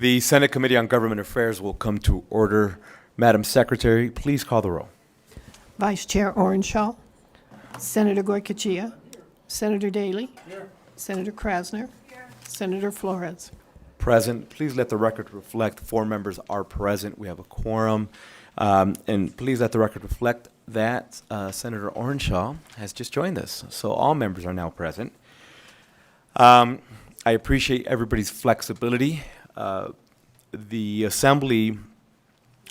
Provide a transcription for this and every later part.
The Senate Committee on Government Affairs will come to order. Madam Secretary, please call the roll. Vice Chair Orenshaw, Senator Goycochea, Senator Daly, Senator Krasner, Senator Flores. Present. Please let the record reflect 4 members are present. We have a quorum. And please let the record reflect that Senator Orenshaw has just joined us. So all members are now present. I appreciate everybody's flexibility. The Assembly,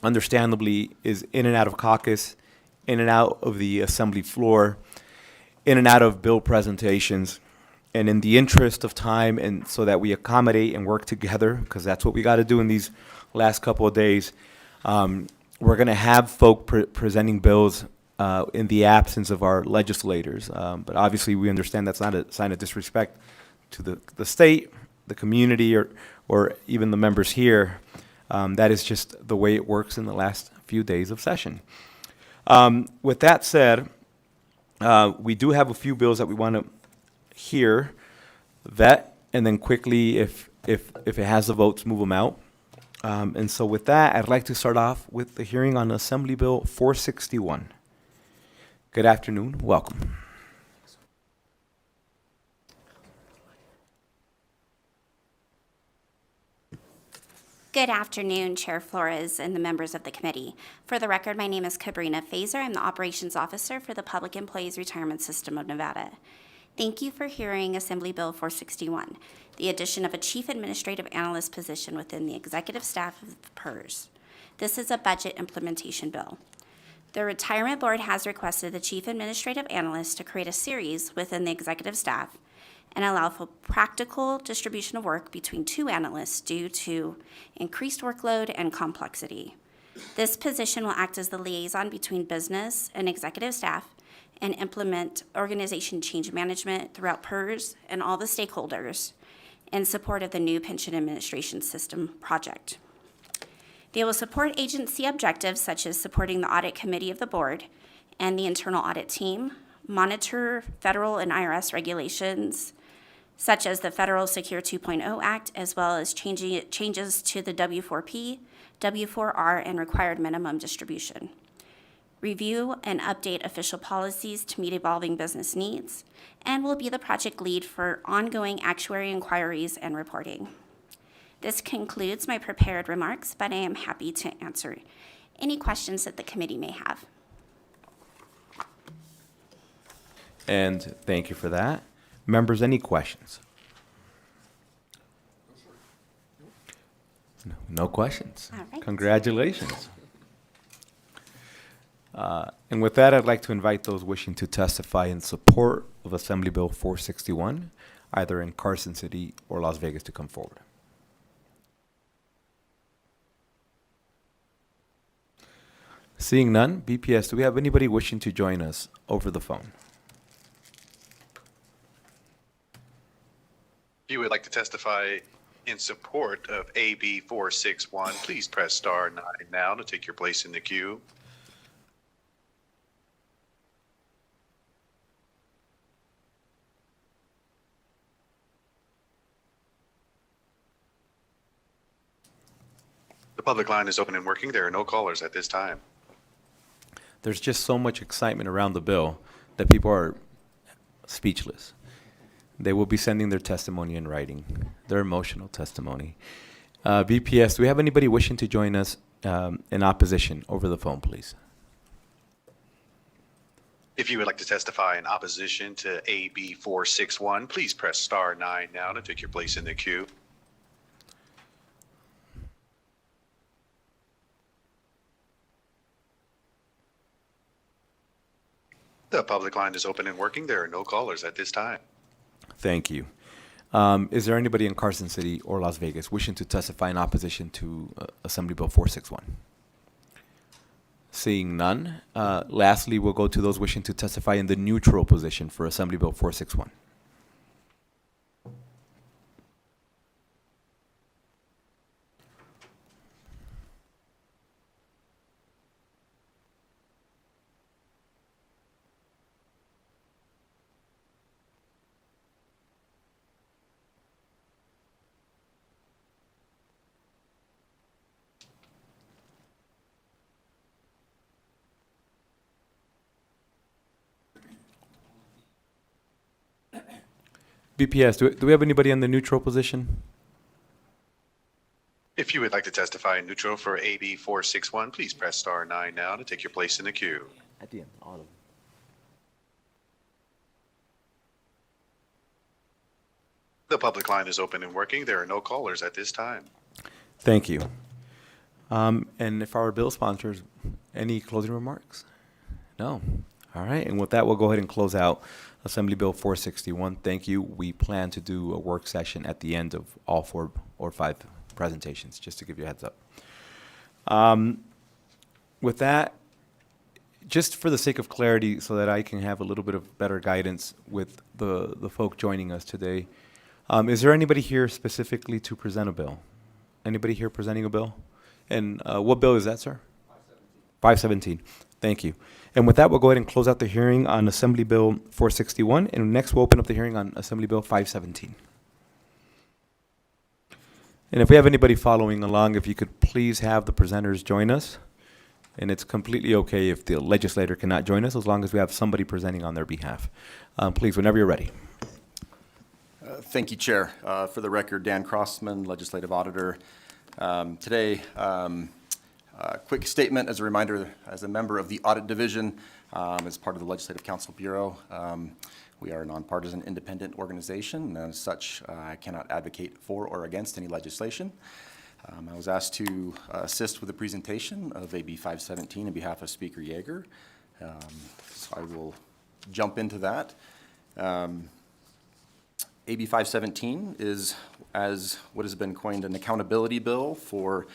understandably, is in and out of caucus, in and out of the Assembly floor, in and out of bill presentations. And in the interest of time, and so that we accommodate and work together, because that's what we got to do in these last couple of days, we're going to have folk presenting bills in the absence of our legislators. But obviously, we understand that's not a sign of disrespect to the state, the community, or even the members here. That is just the way it works in the last few days of session. With that said, we do have a few bills that we want to hear, vet, and then quickly, if it has the votes, move them out. And so with that, I'd like to start off with the hearing on Assembly Bill 461. Good afternoon. Welcome. Good afternoon, Chair Flores and the members of the committee. For the record, my name is Cabrina Fazer. I'm the Operations Officer for the Public Employees Retirement System of Nevada. Thank you for hearing Assembly Bill 461, the addition of a Chief Administrative Analyst position within the executive staff of the PERS. This is a budget implementation bill. The Retirement Board has requested the Chief Administrative Analyst to create a series within the executive staff and allow for practical distribution of work between 2 analysts due to increased workload and complexity. This position will act as the liaison between business and executive staff and implement organization change management throughout PERS and all the stakeholders in support of the new pension administration system project. They will support agency objectives such as supporting the audit committee of the board and the internal audit team, monitor federal and IRS regulations, such as the Federal Secure 2.0 Act, as well as changes to the W4P, W4R, and required minimum distribution. Review and update official policies to meet evolving business needs, and will be the project lead for ongoing actuary inquiries and reporting. This concludes my prepared remarks, but I am happy to answer any questions that the committee may have. And thank you for that. Members, any questions? No questions. All right. Congratulations. And with that, I'd like to invite those wishing to testify in support of Assembly Bill 461, either in Carson City or Las Vegas, to come forward. Seeing none, BPS, do we have anybody wishing to join us over the phone? If you would like to testify in support of AB 461, please press star 9 now to take your place in the queue. The public line is open and working. There are no callers at this time. There's just so much excitement around the bill that people are speechless. They will be sending their testimony in writing, their emotional testimony. BPS, do we have anybody wishing to join us in opposition over the phone, please? If you would like to testify in opposition to AB 461, please press star 9 now to take your place in the queue. The public line is open and working. There are no callers at this time. Thank you. Is there anybody in Carson City or Las Vegas wishing to testify in opposition to Assembly Bill 461? Seeing none, lastly, we'll go to those wishing to testify in the neutral position for Assembly Bill 461. BPS, do we have anybody in the neutral position? If you would like to testify in neutral for AB 461, please press star 9 now to take your place in the queue. At the end, all of them. The public line is open and working. There are no callers at this time. Thank you. And if our bill sponsors, any closing remarks? No. All right. And with that, we'll go ahead and close out Assembly Bill 461. Thank you. We plan to do a work session at the end of all 4 or 5 presentations, just to give you a heads up. With that, just for the sake of clarity, so that I can have a little bit of better guidance with the folk joining us today, is there anybody here specifically to present a bill? Anybody here presenting a bill? And what bill is that, sir? 517. Thank you. And with that, we'll go ahead and close out the hearing on Assembly Bill 461. And next, we'll open up the hearing on Assembly Bill 517. And if we have anybody following along, if you could please have the presenters join us. And it's completely okay if the legislator cannot join us, as long as we have somebody presenting on their behalf. Please, whenever you're ready. Thank you, Chair. For the record, Dan Crossman, Legislative Auditor. Today, a quick statement as a reminder, as a member of the Audit Division, as part of the Legislative Council Bureau. We are a nonpartisan independent organization, and as such, I cannot advocate for or against any legislation. I was asked to assist with the presentation of AB 517 on behalf of Speaker Yeager. So I will jump into that. AB 517 is, as what has been coined, an accountability bill for,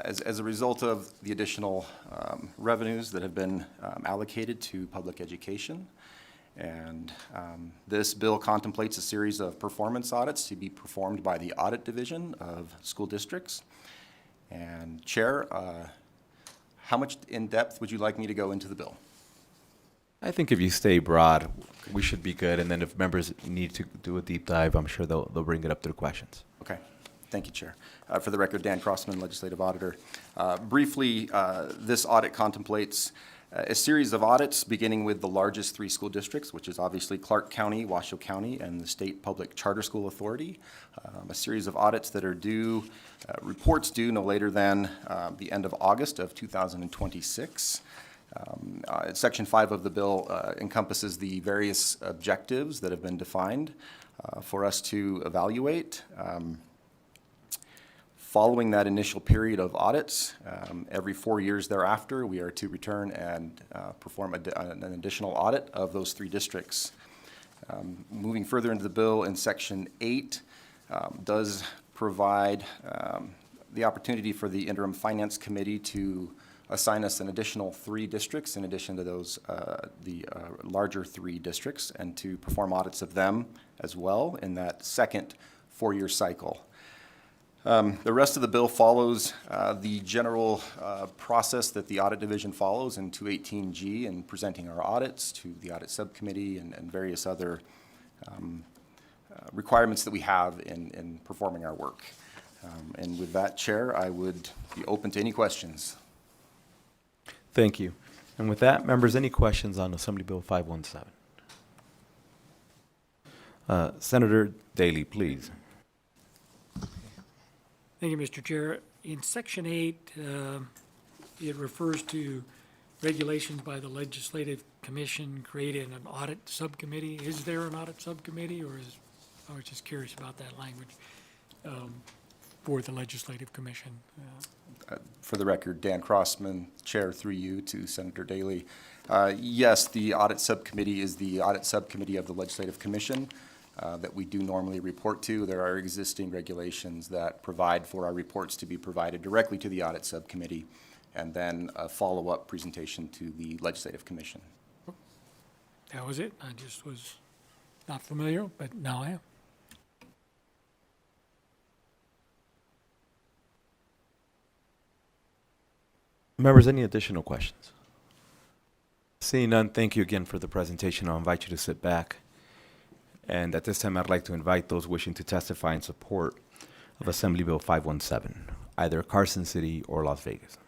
as a result of the additional revenues that have been allocated to public education. And this bill contemplates a series of performance audits to be performed by the Audit Division of school districts. And Chair, how much in depth would you like me to go into the bill? I think if you stay broad, we should be good. And then if members need to do a deep dive, I'm sure they'll bring it up through questions. Okay. Thank you, Chair. For the record, Dan Crossman, Legislative Auditor. Briefly, this audit contemplates a series of audits beginning with the largest 3 school districts, which is obviously Clark County, Washoe County, and the State Public Charter School Authority. A series of audits that are due, reports due no later than the end of August of 2026. Section 5 of the bill encompasses the various objectives that have been defined for us to evaluate. Following that initial period of audits, every 4 years thereafter, we are to return and perform an additional audit of those 3 districts. Moving further into the bill, in Section 8 does provide the opportunity for the Interim Finance Committee to assign us an additional 3 districts in addition to those, the larger 3 districts, and to perform audits of them as well in that second 4-year cycle. The rest of the bill follows the general process that the Audit Division follows in 218G in presenting our audits to the Audit Subcommittee and various other requirements that we have in performing our work. And with that, Chair, I would be open to any questions. Thank you. And with that, members, any questions on Assembly Bill 517? Senator Daly, please. Thank you, Mr. Chair. In Section 8, it refers to regulations by the Legislative Commission creating an audit subcommittee. Is there an audit subcommittee, or is, I was just curious about that language for the Legislative Commission? For the record, Dan Crossman, Chair through you to Senator Daly. Yes, the Audit Subcommittee is the Audit Subcommittee of the Legislative Commission that we do normally report to. There are existing regulations that provide for our reports to be provided directly to the Audit Subcommittee and then a follow-up presentation to the Legislative Commission. That was it. I just was not familiar, but now I am. Members, any additional questions? Seeing none, thank you again for the presentation. I'll invite you to sit back. And at this time, I'd like to invite those wishing to testify in support of Assembly Bill 517, either Carson City or Las Vegas.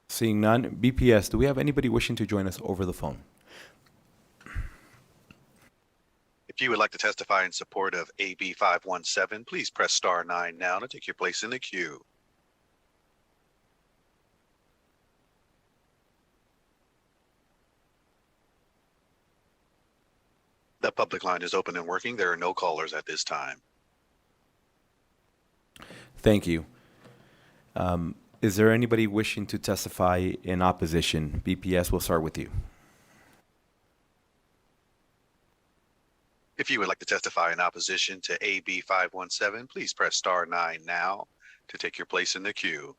Seeing none, BPS, do we have anybody wishing to join us over the phone? If you would like to testify in support of AB 517, please press star 9 now to take your place in the queue. The public line is open and working. There are no callers at this time. Thank you. Is there anybody wishing to testify in opposition? BPS, we'll start with you. If you would like to testify in opposition to AB 517, please press star 9 now to take your place in the queue.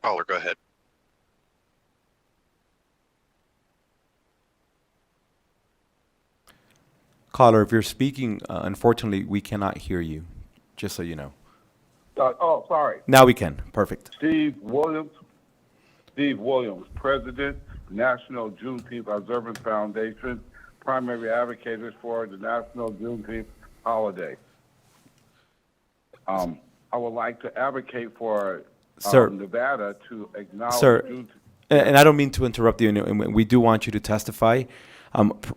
Caller, go ahead. Caller, if you're speaking, unfortunately, we cannot hear you, just so you know. Sorry. Now we can. Perfect. Steve Williams, President, National Juneteenth Observance Foundation, primary advocates for the National Juneteenth holiday. I would like to advocate for Sir. Nevada to acknowledge Sir, Juneteenth. and I don't mean to interrupt you, and we do want you to testify.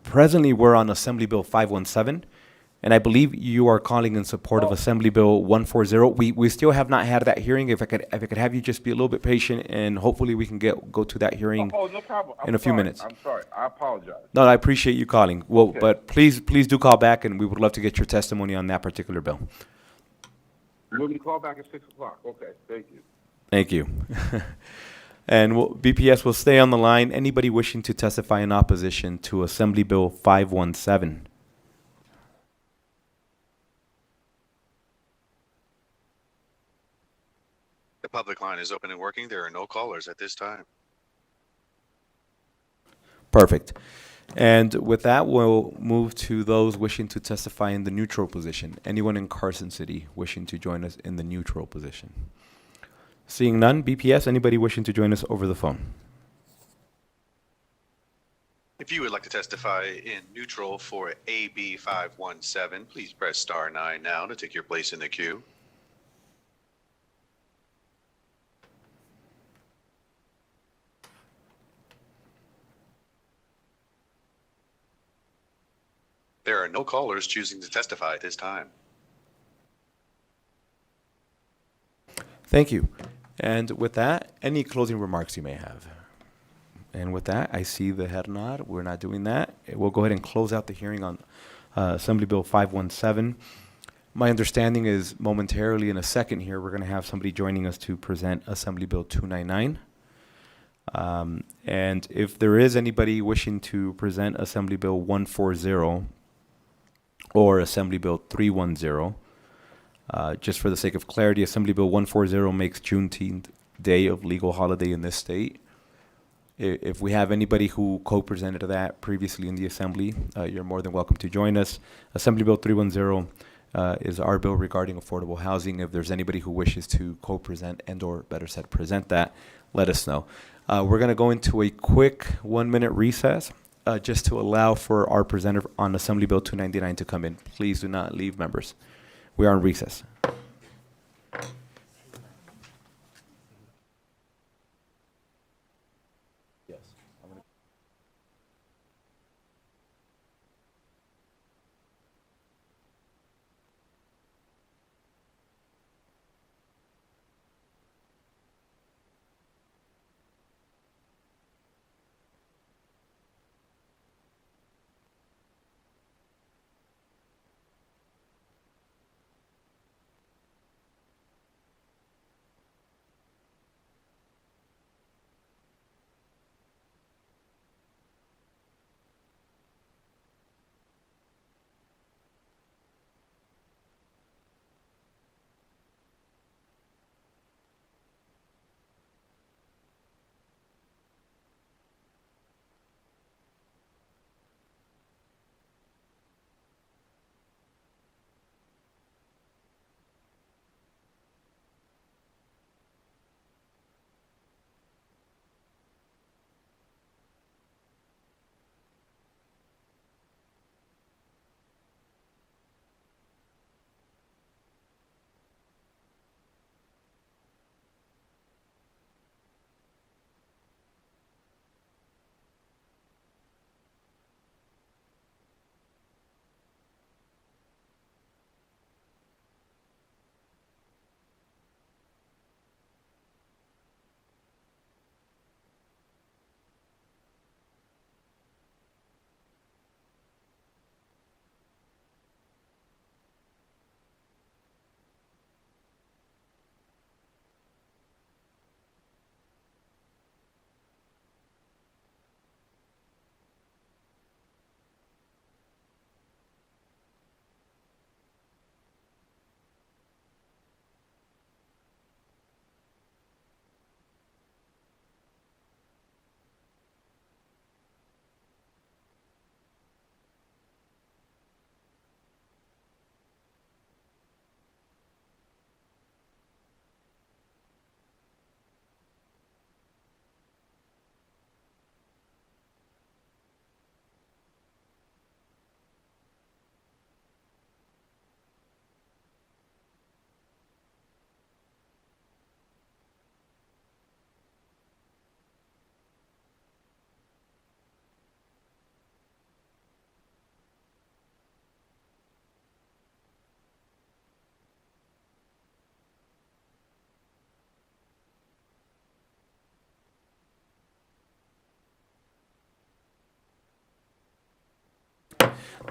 Presently, we're on Assembly Bill 517, and I believe you are calling in support of Assembly Bill 140. We still have not had that hearing. If I could have you just be a little bit patient, and hopefully we can go to that hearing Oh, no problem. in a few minutes. I'm sorry. I apologize. No, I appreciate you calling. Well, Okay. but please do call back, and we would love to get your testimony on that particular bill. Will you call back at 6 o'clock? Okay, thank you. Thank you. And BPS will stay on the line. Anybody wishing to testify in opposition to Assembly Bill 517? The public line is open and working. There are no callers at this time. Perfect. And with that, we'll move to those wishing to testify in the neutral position. Anyone in Carson City wishing to join us in the neutral position? Seeing none, BPS, anybody wishing to join us over the phone? If you would like to testify in neutral for AB 517, please press star 9 now to take your place in the queue. There are no callers choosing to testify at this time. Thank you. And with that, any closing remarks you may have? And with that, I see the head nod. We're not doing that. We'll go ahead and close out the hearing on Assembly Bill 517. My understanding is momentarily in a second here, we're going to have somebody joining us to present Assembly Bill 299. And if there is anybody wishing to present Assembly Bill 140 or Assembly Bill 310, just for the sake of clarity, Assembly Bill 140 makes Juneteenth day of legal holiday in this state. If we have anybody who co-presented that previously in the Assembly, you're more than welcome to join us. Assembly Bill 310 is our bill regarding affordable housing. If there's anybody who wishes to co-present and or better said present that, let us know. We're going to go into a quick 1-minute recess just to allow for our presenter on Assembly Bill 299 to come in. Please do not leave, members. We are in recess.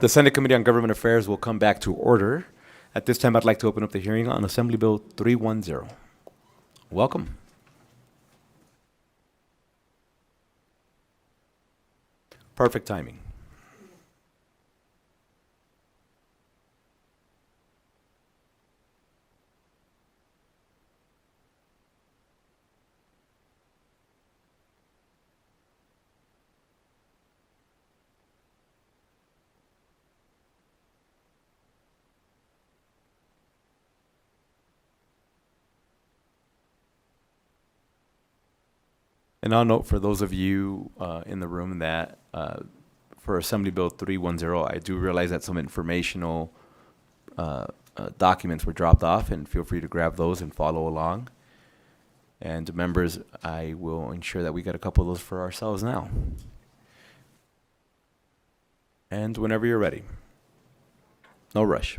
The Senate Committee on Government Affairs will come back to order. At this time, I'd like to open up the hearing on Assembly Bill 310. Welcome. Perfect timing. And I'll note for those of you in the room that for Assembly Bill 310, I do realize that some informational documents were dropped off, and feel free to grab those and follow along. And members, I will ensure that we get a couple of those for ourselves now. And whenever you're ready. No rush.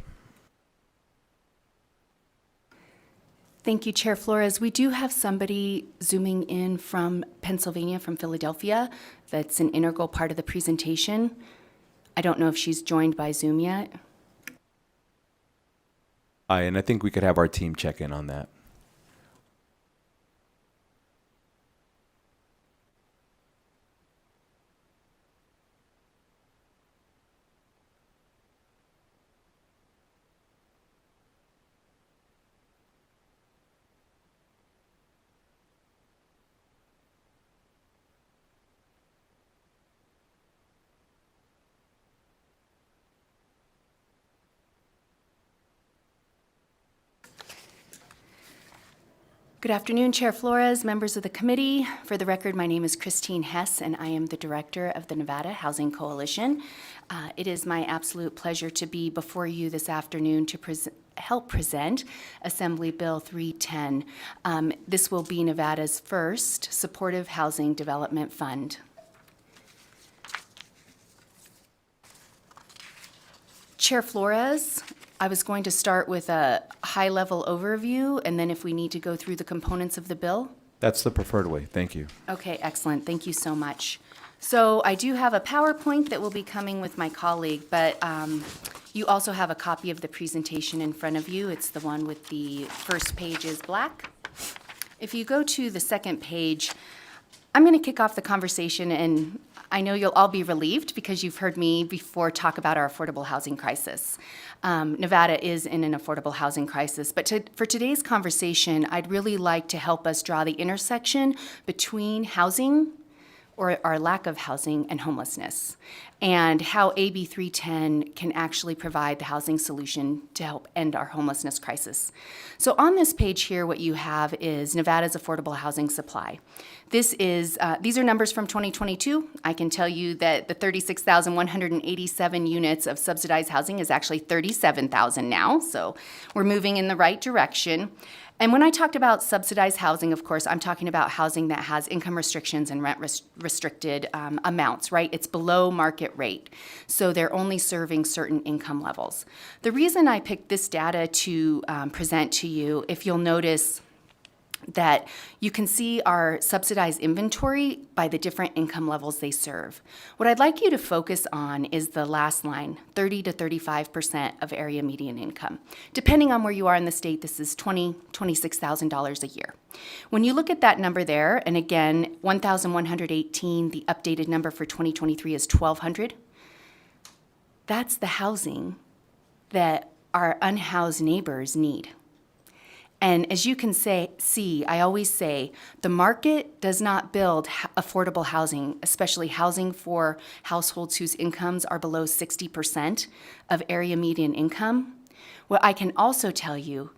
Thank you, Chair Flores. We do have somebody zooming in from Pennsylvania, from Philadelphia. That's an integral part of the presentation. I don't know if she's joined by Zoom yet. And I think we could have our team check in on that. Good afternoon, Chair Flores, members of the committee. For the record, my name is Christine Hess, and I am the director of the Nevada Housing Coalition. It is my absolute pleasure to be before you this afternoon to help present Assembly Bill 310. This will be Nevada's first supportive housing development fund. Chair Flores, I was going to start with a high-level overview, and then if we need to go through the components of the bill. That's the preferred way. Thank you. Okay, excellent. Thank you so much. So I do have a PowerPoint that will be coming with my colleague, but you also have a copy of the presentation in front of you. It's the one with the first page is black. If you go to the second page, I'm going to kick off the conversation, and I know you'll all be relieved because you've heard me before talk about our affordable housing crisis. Nevada is in an affordable housing crisis, but for today's conversation, I'd really like to help us draw the intersection between housing, or our lack of housing, and homelessness, and how AB 310 can actually provide the housing solution to help end our homelessness crisis. So on this page here, what you have is Nevada's affordable housing supply. These are numbers from 2022. I can tell you that the 36,187 units of subsidized housing is actually 37,000 now, so we're moving in the right direction. And when I talked about subsidized housing, of course, I'm talking about housing that has income restrictions and rent restricted amounts, right? It's below market rate, so they're only serving certain income levels. The reason I picked this data to present to you, if you'll notice that you can see our subsidized inventory by the different income levels they serve. What I'd like you to focus on is the last line, 30 to 35% of area median income. Depending on where you are in the state, this is $26,000 a year. When you look at that number there, and again, 1,118, the updated number for 2023 is 1,200. That's the housing that our unhoused neighbors need. And as you can see, I always say, the market does not build affordable housing, especially housing for households whose incomes are below 60% of area median income. What I can also tell you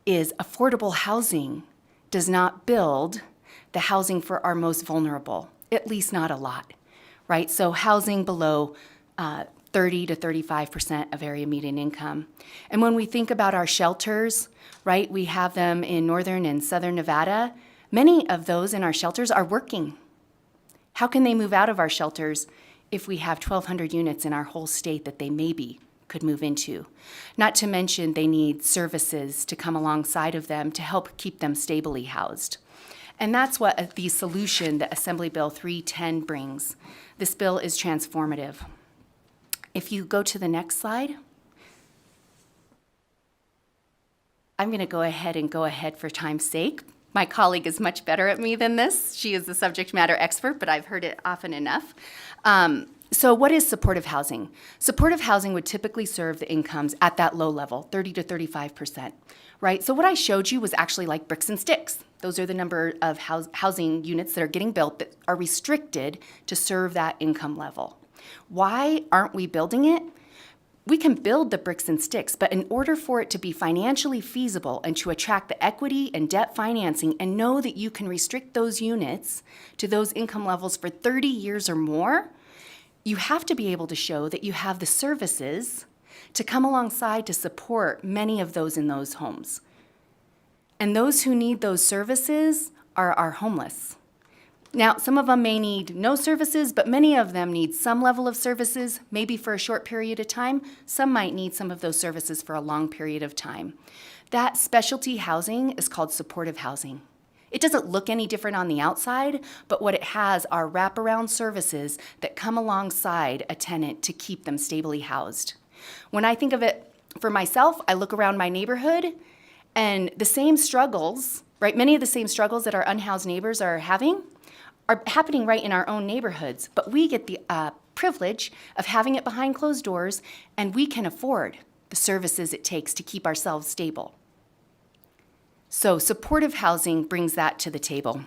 is affordable housing does not build the housing for our most vulnerable, at least not a lot, right? So housing below 30 to 35% of area median income. And when we think about our shelters, right, we have them in northern and southern Nevada. Many of those in our shelters are working. How can they move out of our shelters if we have 1,200 units in our whole state that they maybe could move into? Not to mention they need services to come alongside of them to help keep them stably housed. And that's what the solution that Assembly Bill 310 brings. This bill is transformative. If you go to the next slide. I'm going to go ahead for time's sake. My colleague is much better at me than this. She is the subject matter expert, but I've heard it often enough. So what is supportive housing? Supportive housing would typically serve the incomes at that low level, 30 to 35%, right? So what I showed you was actually like bricks and sticks. Those are the number of housing units that are getting built that are restricted to serve that income level. Why aren't we building it? We can build the bricks and sticks, but in order for it to be financially feasible and to attract the equity and debt financing and know that you can restrict those units to those income levels for 30 years or more, you have to be able to show that you have the services to come alongside to support many of those in those homes. And those who need those services are homeless. Now, some of them may need no services, but many of them need some level of services, maybe for a short period of time. Some might need some of those services for a long period of time. That specialty housing is called supportive housing. It doesn't look any different on the outside, but what it has are wraparound services that come alongside a tenant to keep them stably housed. When I think of it for myself, I look around my neighborhood and the same struggles, right? Many of the same struggles that our unhoused neighbors are having are happening right in our own neighborhoods, but we get the privilege of having it behind closed doors, and we can afford the services it takes to keep ourselves stable. So supportive housing brings that to the table.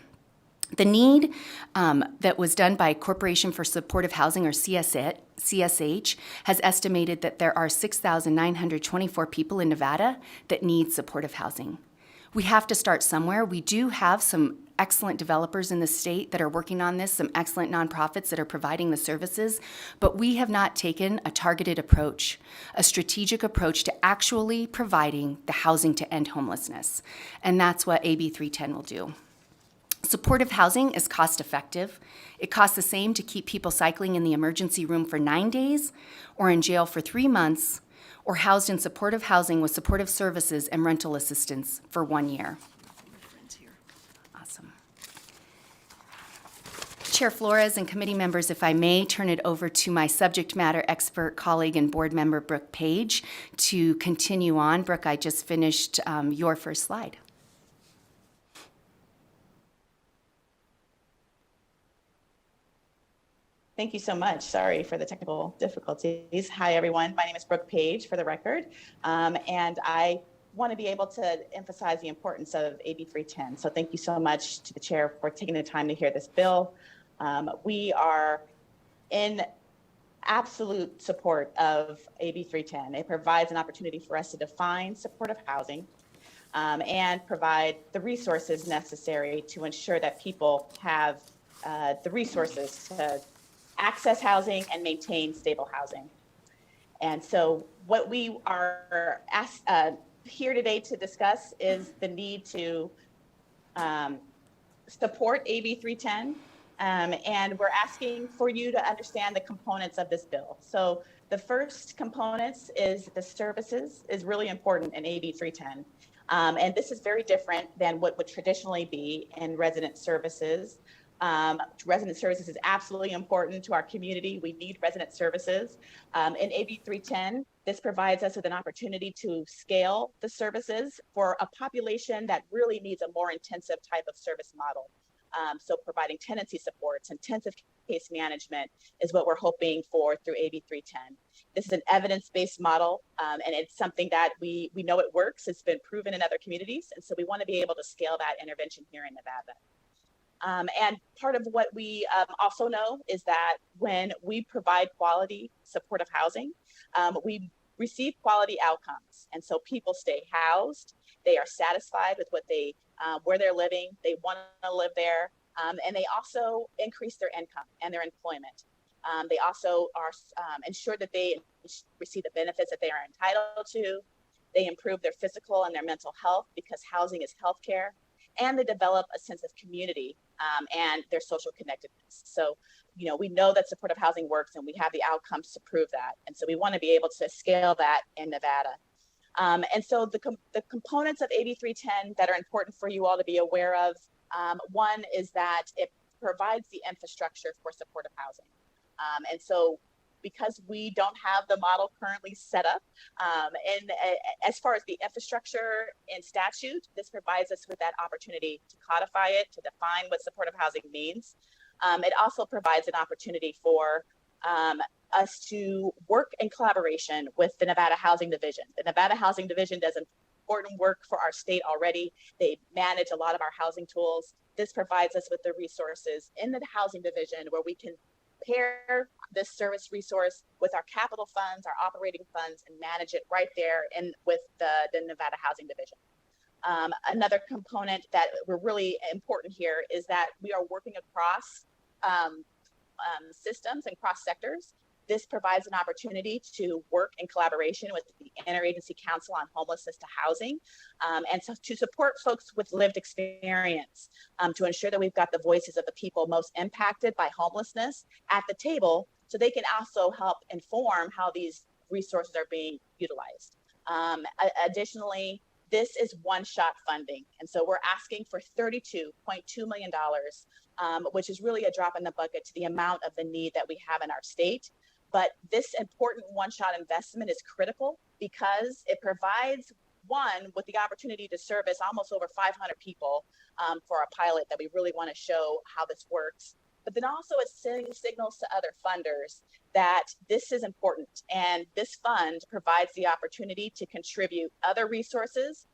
The need that was done by Corporation for Supportive Housing, or CSH, has estimated that there are 6,924 people in Nevada that need supportive housing. We have to start somewhere. We do have some excellent developers in the state that are working on this, some excellent nonprofits that are providing the services, but we have not taken a targeted approach, a strategic approach to actually providing the housing to end homelessness. And that's what AB 310 will do. Supportive housing is cost effective. It costs the same to keep people cycling in the emergency room for 9 days or in jail for 3 months or housed in supportive housing with supportive services and rental assistance for 1 year. Awesome. Chair Flores and committee members, if I may turn it over to my subject matter expert colleague and board member, Brooke Page, to continue on. Brooke, I just finished your first slide. Thank you so much. Sorry for the technical difficulties. Hi, everyone. My name is Brooke Page, for the record, and I want to be able to emphasize the importance of AB 310. So thank you so much to the chair for taking the time to hear this bill. We are in absolute support of AB 310. It provides an opportunity for us to define supportive housing and provide the resources necessary to ensure that people have the resources to access housing and maintain stable housing. And so what we are here today to discuss is the need to support AB 310. And we're asking for you to understand the components of this bill. So the first components is the services is really important in AB 310. And this is very different than what would traditionally be in resident services. Resident services is absolutely important to our community. We need resident services. In AB 310, this provides us with an opportunity to scale the services for a population that really needs a more intensive type of service model. So providing tenancy supports, intensive case management is what we're hoping for through AB 310. This is an evidence-based model, and it's something that we know it works. It's been proven in other communities, and so we want to be able to scale that intervention here in Nevada. And part of what we also know is that when we provide quality supportive housing, we receive quality outcomes. And so people stay housed, they are satisfied with what they, where they're living, they want to live there, and they also increase their income and their employment. They also are ensured that they receive the benefits that they are entitled to. They improve their physical and their mental health because housing is healthcare. And they develop a sense of community and their social connectedness. So, you know, we know that supportive housing works and we have the outcomes to prove that. And so we want to be able to scale that in Nevada. And so the components of AB 310 that are important for you all to be aware of, one is that it provides the infrastructure for supportive housing. And so because we don't have the model currently set up. As far as the infrastructure and statute, this provides us with that opportunity to codify it, to define what supportive housing means. It also provides an opportunity for us to work in collaboration with the Nevada Housing Division. The Nevada Housing Division does important work for our state already. They manage a lot of our housing tools. This provides us with the resources in the Housing Division where we can pair this service resource with our capital funds, our operating funds, and manage it right there with the Nevada Housing Division. Another component that we're really important here is that we are working across systems and cross sectors. This provides an opportunity to work in collaboration with the Interagency Council on Homelessness to Housing, and so to support folks with lived experience, to ensure that we've got the voices of the people most impacted by homelessness at the table, so they can also help inform how these resources are being utilized. Additionally, this is one-shot funding, and so we're asking for $32.2 million, which is really a drop in the bucket to the amount of the need that we have in our state. But this important one-shot investment is critical because it provides with the opportunity to service almost over 500 people for a pilot that we really want to show how this works. But then also it signals to other funders that this is important, and this fund provides the opportunity to contribute other resources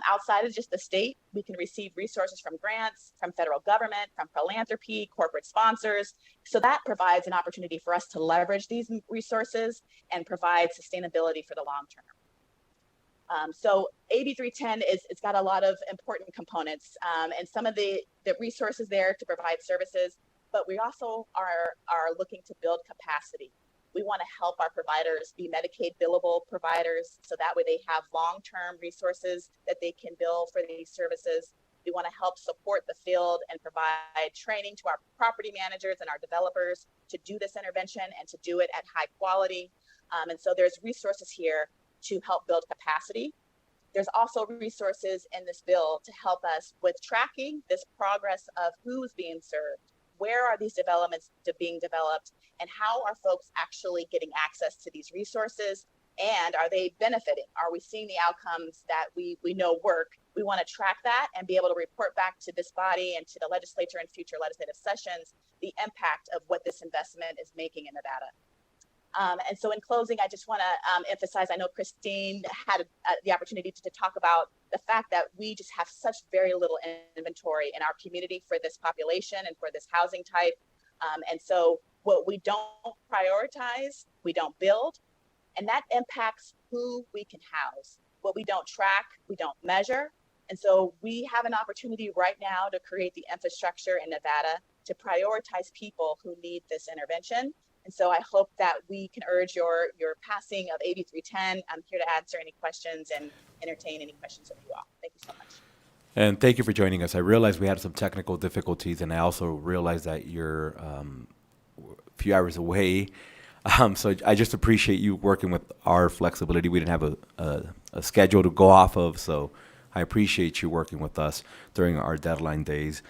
outside of just the state. We can receive resources from grants, from federal government, from philanthropy, corporate sponsors. So that provides an opportunity for us to leverage these resources and provide sustainability for the long term. So AB 310 it's got a lot of important components and some of the resources there to provide services, but we also are looking to build capacity. We want to help our providers be Medicaid billable providers, so that way they have long-term resources that they can bill for these services. We want to help support the field and provide training to our property managers and our developers to do this intervention and to do it at high quality. And so there's resources here to help build capacity. There's also resources in this bill to help us with tracking this progress of who's being served. Where are these developments being developed, and how are folks actually getting access to these resources, and are they benefiting? Are we seeing the outcomes that we know work? We want to track that and be able to report back to this body and to the legislature in future legislative sessions the impact of what this investment is making in Nevada. And so in closing, I just want to emphasize, I know Christine had the opportunity to talk about the fact that we just have such very little inventory in our community for this population and for this housing type. And so what we don't prioritize, we don't build, and that impacts who we can house. What we don't track, we don't measure. And so we have an opportunity right now to create the infrastructure in Nevada to prioritize people who need this intervention. And so I hope that we can urge your passing of AB 310. I'm here to answer any questions and entertain any questions of you all. Thank you so much. And thank you for joining us. I realized we had some technical difficulties, and I also realized that you're a few hours away. So I just appreciate you working with our flexibility. We didn't have a schedule to go off of, so I appreciate you working with us during our deadline days.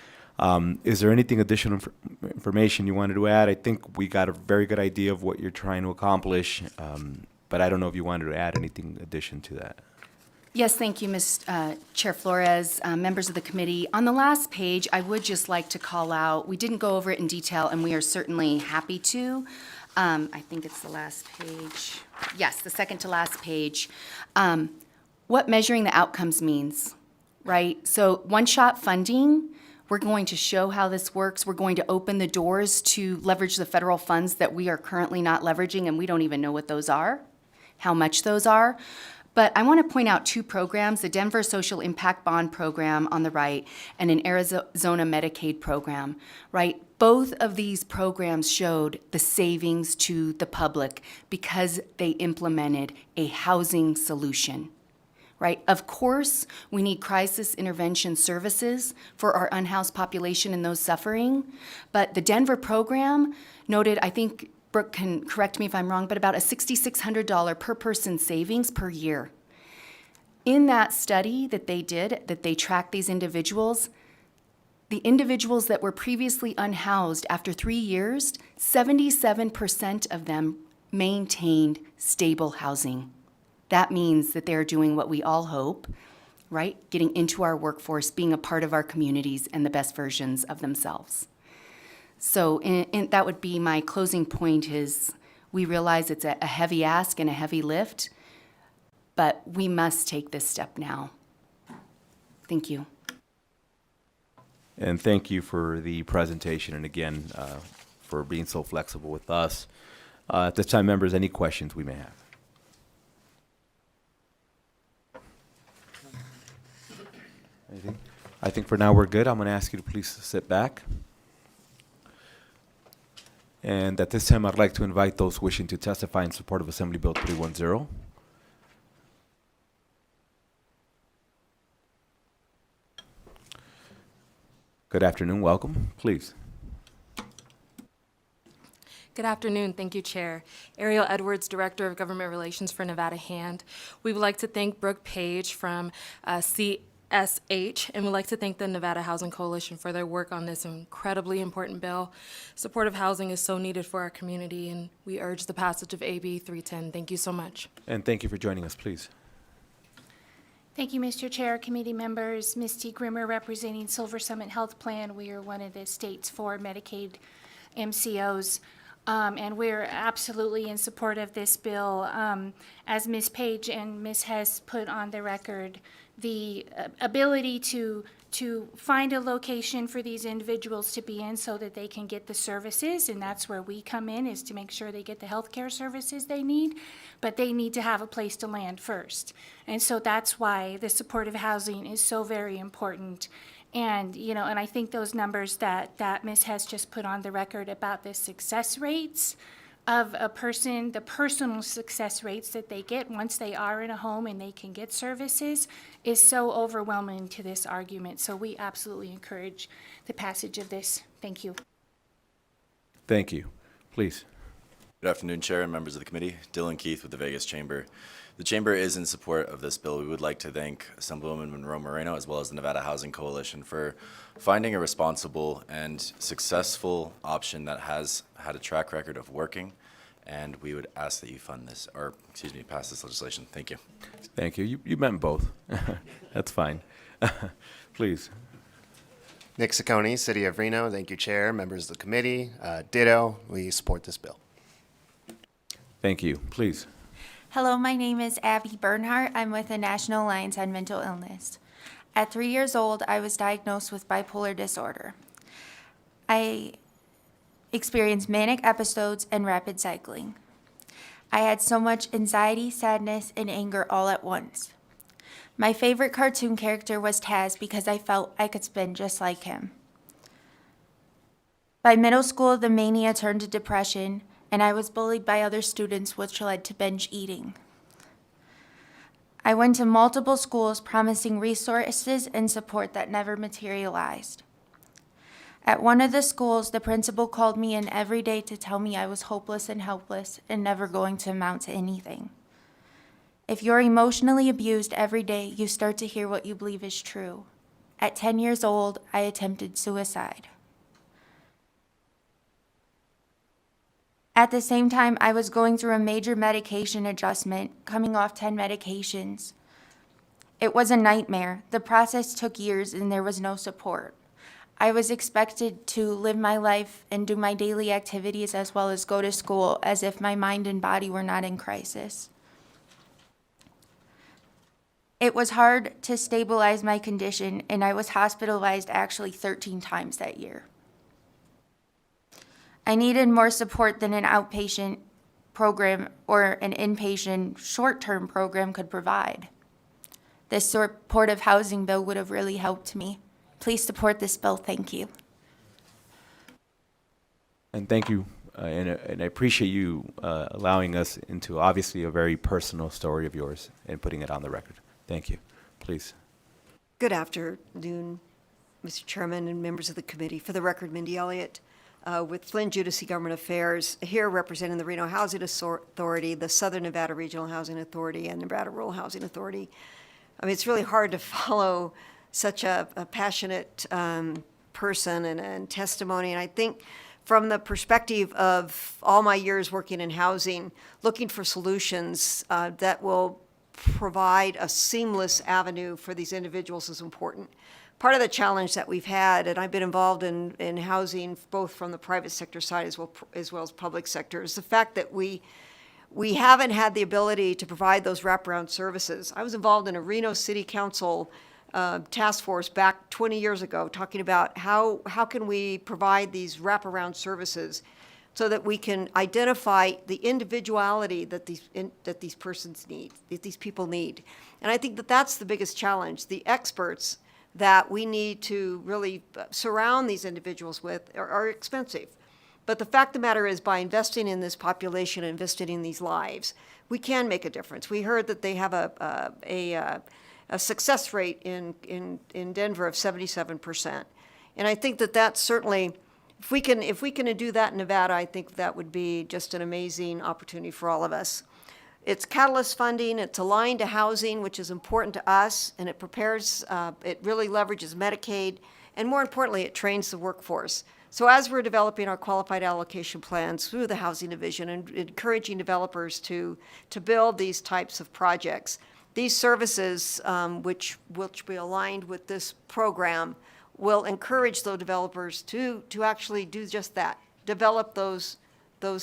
Is there anything additional information you wanted to add? I think we got a very good idea of what you're trying to accomplish, but I don't know if you wanted to add anything in addition to that. Yes, thank you, Ms. Chair Flores, members of the committee. On the last page, I would just like to call out, we didn't go over it in detail, and we are certainly happy to. I think it's the last page. Yes, the second to last page. What measuring the outcomes means, right? So one-shot funding, we're going to show how this works. We're going to open the doors to leverage the federal funds that we are currently not leveraging, and we don't even know what those are, how much those are. But I want to point out two programs, the Denver Social Impact Bond Program on the right and an Arizona Medicaid program, right? Both of these programs showed the savings to the public because they implemented a housing solution, right? Of course, we need crisis intervention services for our unhoused population and those suffering, but the Denver program noted, I think, Brooke can correct me if I'm wrong, but about a $6,600 per person savings per year. In that study that they did, that they tracked these individuals, the individuals that were previously unhoused after 3 years, 77% of them maintained, stable housing. That means that they're doing what we all hope, right? Getting into our workforce, being a part of our communities, and the best versions of themselves. So that would be my closing point is we realize it's a heavy ask and a heavy lift, but we must take this step now. Thank you. And thank you for the presentation, and again, for being so flexible with us. At this time, members, any questions we may have? Anything? I think for now we're good. I'm going to ask you to please sit back. And at this time, I'd like to invite those wishing to testify in support of Assembly Bill 310. Good afternoon, welcome, please. Good afternoon. Thank you, Chair. Ariel Edwards, Director of Government Relations for Nevada Hand. We would like to thank Brooke Page from CSH, and we'd like to thank the Nevada Housing Coalition for their work on this incredibly important bill. Supportive housing is so needed for our community, and we urge the passage of AB 310. Thank you so much. And thank you for joining us, please. Thank you, Mr. Chair, committee members. Misty Grimmer representing Silver Summit Health Plan. We are one of the state's 4 Medicaid MCOs. And we're absolutely in support of this bill. As Ms. Page and Ms. Hess put on the record, the ability to find a location for these individuals to be in so that they can get the services, and that's where we come in, is to make sure they get the healthcare services they need, but they need to have a place to land first. And so that's why the supportive housing is so very important. And, you know, and I think those numbers that Ms. Hess just put on the record about the success rates of a person, the personal success rates that they get once they are in a home and they can get services is so overwhelming to this argument. So we absolutely encourage the passage of this. Thank you. Thank you. Please. Good afternoon, Chair and members of the committee. Dylan Keith with the Vegas Chamber. The Chamber is in support of this bill. We would like to thank Assemblywoman Monroe Moreno as well as the Nevada Housing Coalition for finding a responsible and successful option that has had a track record of working. And we would ask that you fund this, or excuse me, pass this legislation. Thank you. Thank you. You meant both. That's fine. Please. Nick Ciccone, City of Reno. Thank you, Chair, members of the committee. Ditto, we support this bill. Thank you. Please. Hello, my name is Abby Bernhardt. I'm with the National Alliance on Mental Illness. At 3 years old, I was diagnosed with bipolar disorder. I experienced manic episodes and rapid cycling. I had so much anxiety, sadness, and anger all at once. My favorite cartoon character was Taz because I felt I could spin just like him. By middle school, the mania turned to depression, and I was bullied by other students, which led to binge eating. I went to multiple schools promising resources and support that never materialized. At one of the schools, the principal called me in every day to tell me I was hopeless and helpless and never going to amount to anything. If you're emotionally abused every day, you start to hear what you believe is true. At 10 years old, I attempted suicide. At the same time, I was going through a major medication adjustment, coming off 10 medications. It was a nightmare. The process took years and there was no support. I was expected to live my life and do my daily activities as well as go to school as if my mind and body were not in crisis. It was hard to stabilize my condition, and I was hospitalized actually 13 times that year. I needed more support than an outpatient program or an inpatient short-term program could provide. This supportive housing bill would have really helped me. Please support this bill. Thank you. And thank you, and I appreciate you allowing us into obviously a very personal story of yours and putting it on the record. Thank you. Please. Good afternoon, Mr. Chairman and members of the committee. For the record, Mindy Elliott with Flynn Judici Government Affairs, here representing the Reno Housing Authority, the Southern Nevada Regional Housing Authority, and Nevada Rural Housing Authority. I mean, it's really hard to follow such a passionate person and testimony, and I think from the perspective of all my years working in housing, looking for solutions that will provide a seamless avenue for these individuals is important. Part of the challenge that we've had, and I've been involved in housing both from the private sector side as well as public sector, is the fact that we haven't had the ability to provide those wraparound services. I was involved in a Reno City Council task force back 20 years ago talking about how can we provide these wraparound services so that we can identify the individuality that these persons need, that these people need. And I think that that's the biggest challenge. The experts that we need to really surround these individuals with are expensive. But the fact of the matter is, by investing in this population, investing in these lives, we can make a difference. We heard that they have a success rate in Denver of 77%. And I think that that's certainly, if we can do that in Nevada, I think that would be just an amazing opportunity for all of us. It's catalyst funding, it's aligned to housing, which is important to us, and it prepares, it really leverages Medicaid, and more importantly, it trains the workforce. So as we're developing our qualified allocation plans through the Housing Division and encouraging developers to build these types of projects, these services, which be aligned with this program, will encourage those developers to actually do just that, develop those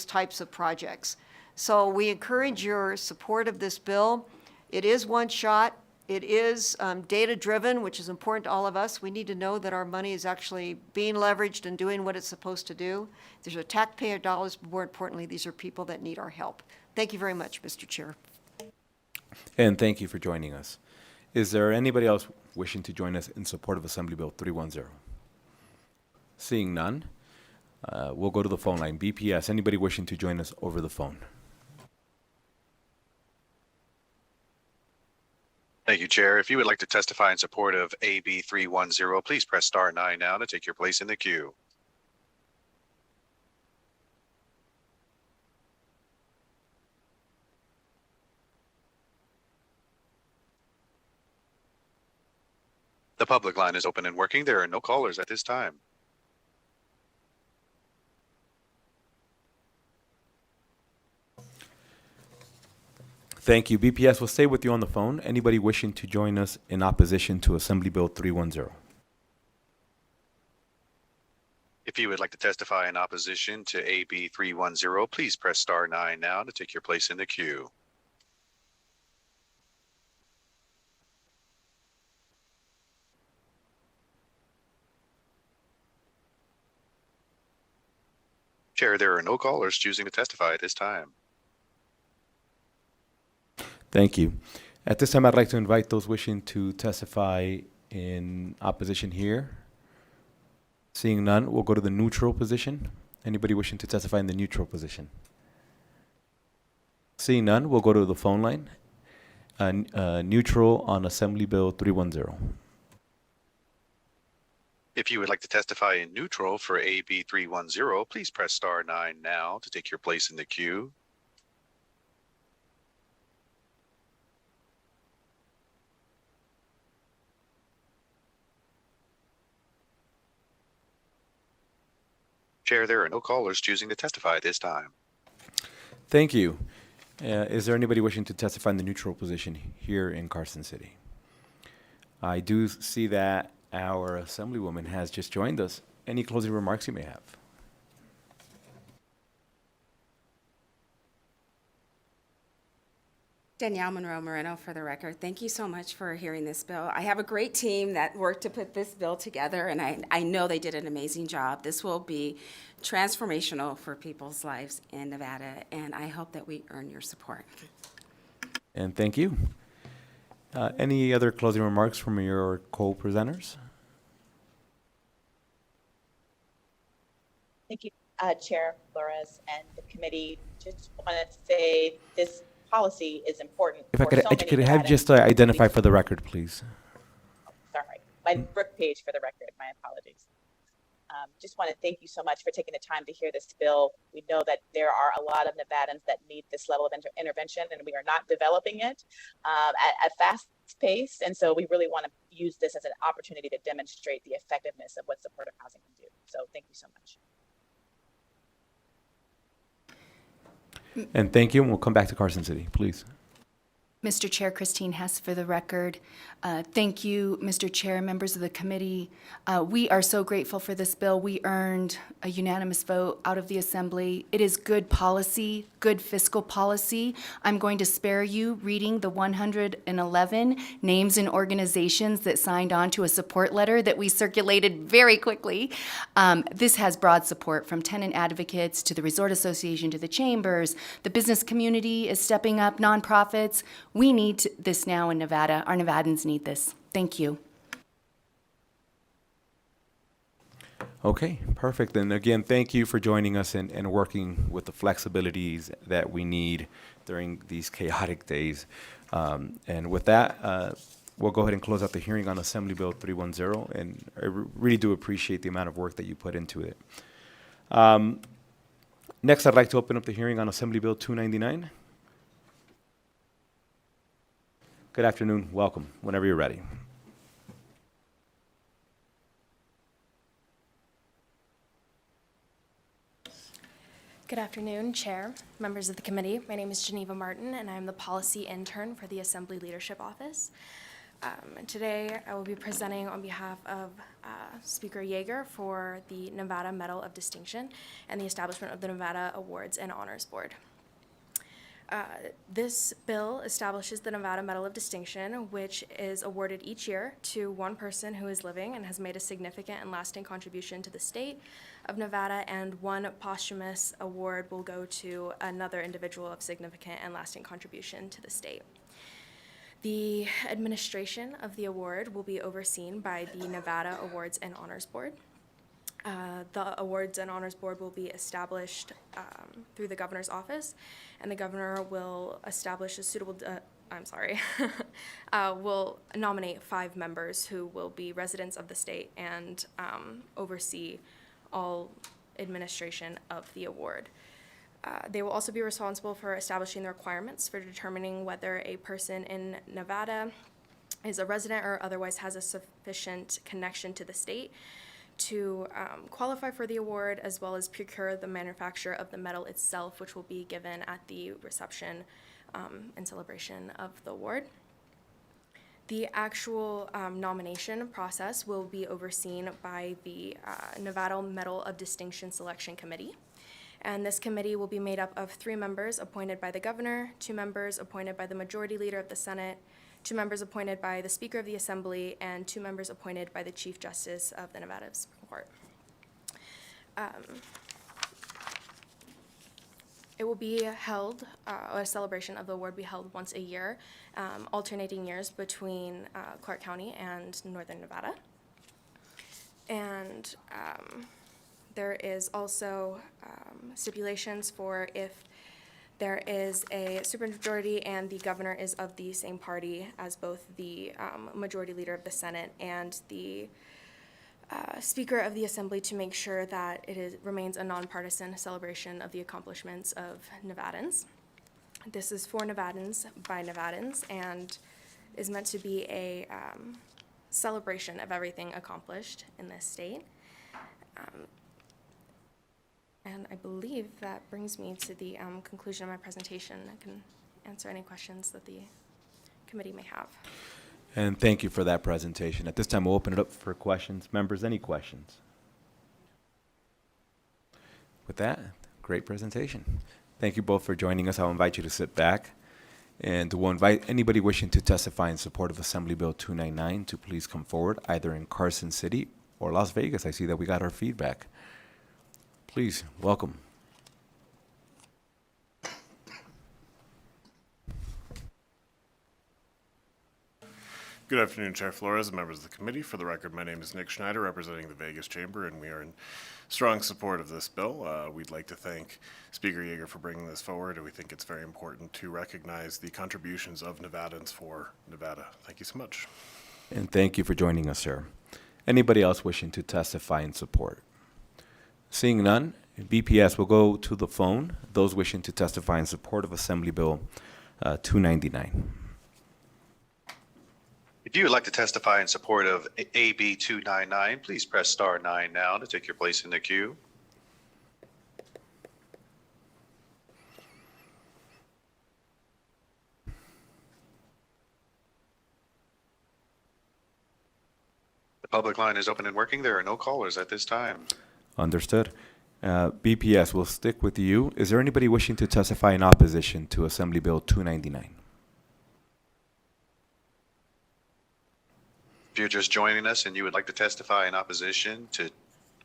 types of projects. So we encourage your support of this bill. It is one shot. It is data-driven, which is important to all of us. We need to know that our money is actually being leveraged and doing what it's supposed to do. These are taxpayer dollars, but more importantly, these are people that need our help. Thank you very much, Mr. Chair. And thank you for joining us. Is there anybody else wishing to join us in support of Assembly Bill 310? Seeing none, we'll go to the phone line. BPS, anybody wishing to join us over the phone? Thank you, Chair. If you would like to testify in support of AB 310, please press star 9 now to take your place in the queue. The public line is open and working. There are no callers at this time. Thank you. BPS will stay with you on the phone. Anybody wishing to join us in opposition to Assembly Bill 310? If you would like to testify in opposition to AB 310, please press star 9 now to take your place in the queue. Chair, there are no callers choosing to testify at this time. Thank you. At this time, I'd like to invite those wishing to testify in opposition here. Seeing none, we'll go to the neutral position. Anybody wishing to testify in the neutral position? Seeing none, we'll go to the phone line. Neutral on Assembly Bill 310. If you would like to testify in neutral for AB 310, please press star 9 now to take your place in the queue. Chair, there are no callers choosing to testify at this time. Thank you. Is there anybody wishing to testify in the neutral position here in Carson City? I do see that our Assemblywoman has just joined us. Any closing remarks you may have? Danielle Monroe Moreno for the record. Thank you so much for hearing this bill. I have a great team that worked to put this bill together, and I know they did an amazing job. This will be transformational for people's lives in Nevada, and I hope that we earn your support. And thank you. Any other closing remarks from your co-presenters? Thank you, Chair Flores and the committee. Just want to say this policy is important. If I could have just identify for the record, please. Sorry, Brooke Page for the record. My apologies. Just want to thank you so much for taking the time to hear this bill. We know that there are a lot of Nevadans that need this level of intervention, and we are not developing it at a fast pace. And so we really want to use this as an opportunity to demonstrate the effectiveness of what supportive housing can do. So thank you so much. And thank you, and we'll come back to Carson City, please. Mr. Chair, Christine Hess for the record. Thank you, Mr. Chair, members of the committee. We are so grateful for this bill. We earned a unanimous vote out of the Assembly. It is good policy, good fiscal policy. I'm going to spare you reading the 111 names and organizations that signed on to a support letter that we circulated very quickly. This has broad support from tenant advocates to the Resort Association to the chambers. The business community is stepping up, nonprofits. We need this now in Nevada. Our Nevadans need this. Thank you. Okay, perfect. And again, thank you for joining us and working with the flexibilities that we need during these chaotic days. And with that, we'll go ahead and close out the hearing on Assembly Bill 310. And I really do appreciate the amount of work that you put into it. Next, I'd like to open up the hearing on Assembly Bill 299. Good afternoon. Welcome. Whenever you're ready. Good afternoon, Chair, members of the committee. My name is Geneva Martin, and I'm the policy intern for the Assembly Leadership Office. Today, I will be presenting on behalf of Speaker Yeager for the Nevada Medal of Distinction and the establishment of the Nevada Awards and Honors Board. This bill establishes the Nevada Medal of Distinction, which is awarded each year to one person who is living and has made a significant and lasting contribution to the state of Nevada, and one posthumous award will go to another individual of significant and lasting contribution to the state. The administration of the award will be overseen by the Nevada Awards and Honors Board. The Awards and Honors Board will be established through the governor's office, and the governor will establish a suitable, will nominate 5 members who will be residents of the state and oversee all administration of the award. They will also be responsible for establishing the requirements for determining whether a person in Nevada is a resident or otherwise has a sufficient connection to the state to qualify for the award, as well as procure the manufacture of the medal itself, which will be given at the reception and celebration of the award. The actual nomination process will be overseen by the Nevada Medal of Distinction Selection Committee. And this committee will be made up of 3 members appointed by the governor, 2 members appointed by the majority leader of the Senate, 2 members appointed by the Speaker of the Assembly, and 2 members appointed by the Chief Justice of the Nevada Supreme Court. It will be held, a celebration of the award will be held once a year, alternating years between Clark County and Northern Nevada. And there is also stipulations for if there is a supermajority and the governor is of the same party as both the majority leader of the Senate and the Speaker of the Assembly, to make sure that it remains a nonpartisan celebration of the accomplishments of Nevadans. This is for Nevadans by Nevadans and is meant to be a celebration of everything accomplished in this state. And I believe that brings me to the conclusion of my presentation. I can answer any questions that the committee may have. And thank you for that presentation. At this time, we'll open it up for questions. Members, any questions? With that, great presentation. Thank you both for joining us. I'll invite you to sit back. And we'll invite anybody wishing to testify in support of Assembly Bill 299 to please come forward, either in Carson City or Las Vegas. I see that we got our feedback. Please, welcome. Good afternoon, Chair Flores and members of the committee. For the record, my name is Nick Schneider, representing the Vegas Chamber, and we are in strong support of this bill. We'd like to thank Speaker Yeager for bringing this forward, and we think it's very important to recognize the contributions of Nevadans for Nevada. Thank you so much. And thank you for joining us, sir. Anybody else wishing to testify in support? Seeing none, BPS will go to the phone. Those wishing to testify in support of Assembly Bill 299. If you would like to testify in support of AB 299, please press star 9 now to take your place in the queue. The public line is open and working. There are no callers at this time. Understood. BPS, we'll stick with you. Is there anybody wishing to testify in opposition to Assembly Bill 299? If you're just joining us and you would like to testify in opposition to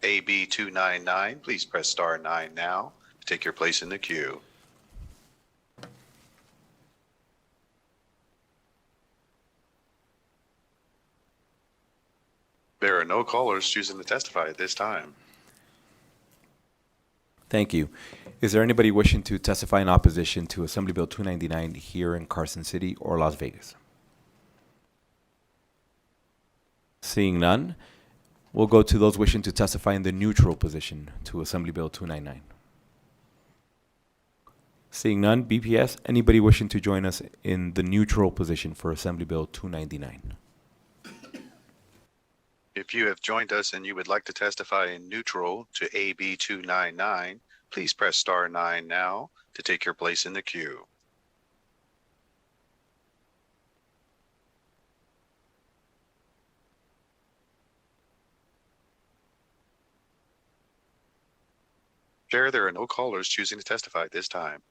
AB 299, please press star 9 now to take your place in the queue. There are no callers choosing to testify at this time. Thank you. Is there anybody wishing to testify in opposition to Assembly Bill 299 here in Carson City or Las Vegas? Seeing none, we'll go to those wishing to testify in the neutral position to Assembly Bill 299. Seeing none, BPS, anybody wishing to join us in the neutral position for Assembly Bill 299? If you have joined us and you would like to testify in neutral to AB 299, please press star 9 now to take your place in the queue. Chair, there are no callers choosing to testify at this time.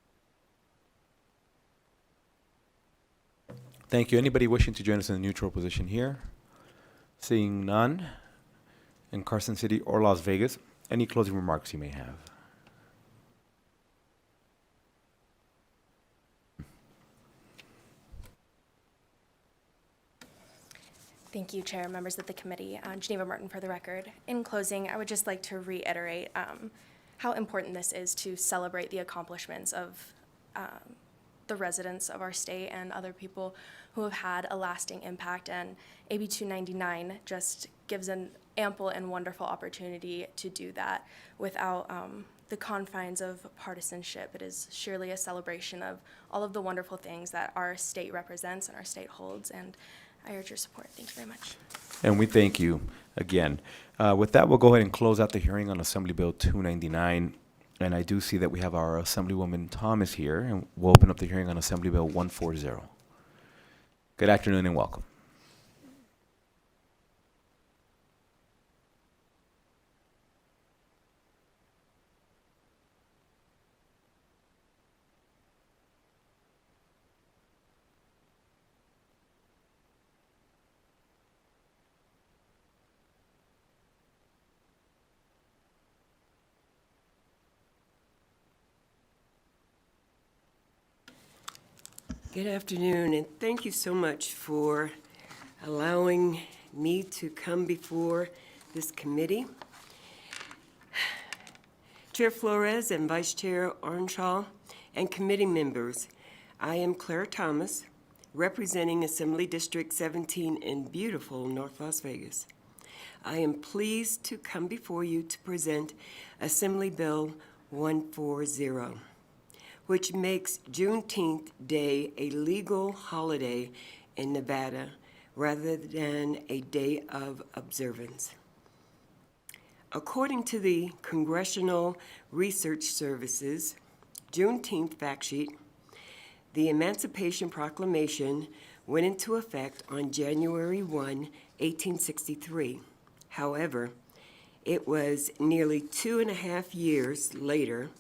Thank you. Anybody wishing to join us in the neutral position here? Seeing none, in Carson City or Las Vegas, any closing remarks you may have? Thank you, Chair, members of the committee. Geneva Martin for the record. In closing, I would just like to reiterate how important this is to celebrate the accomplishments of the residents of our state and other people who have had a lasting impact. And AB 299 just gives an ample and wonderful opportunity to do that without the confines of partisanship. It is surely a celebration of all of the wonderful things that our state represents and our state holds. And I urge your support. Thank you very much. And we thank you again. With that, we'll go ahead and close out the hearing on Assembly Bill 299. And I do see that we have our Assemblywoman Thomas here, and we'll open up the hearing on Assembly Bill 140. Good afternoon and welcome. Good afternoon, and thank you so much for allowing me to come before this committee. Chair Flores and Vice Chair Orenshaw and committee members, I am Claire Thomas, representing Assembly District 17 in beautiful North Las Vegas. I am pleased to come before you to present Assembly Bill 140. Which makes Juneteenth Day a legal holiday in Nevada rather than a day of observance. According to the Congressional Research Service's Juneteenth fact sheet, the Emancipation Proclamation went into effect on January 1, 1863. However, it was nearly 2.5 years later,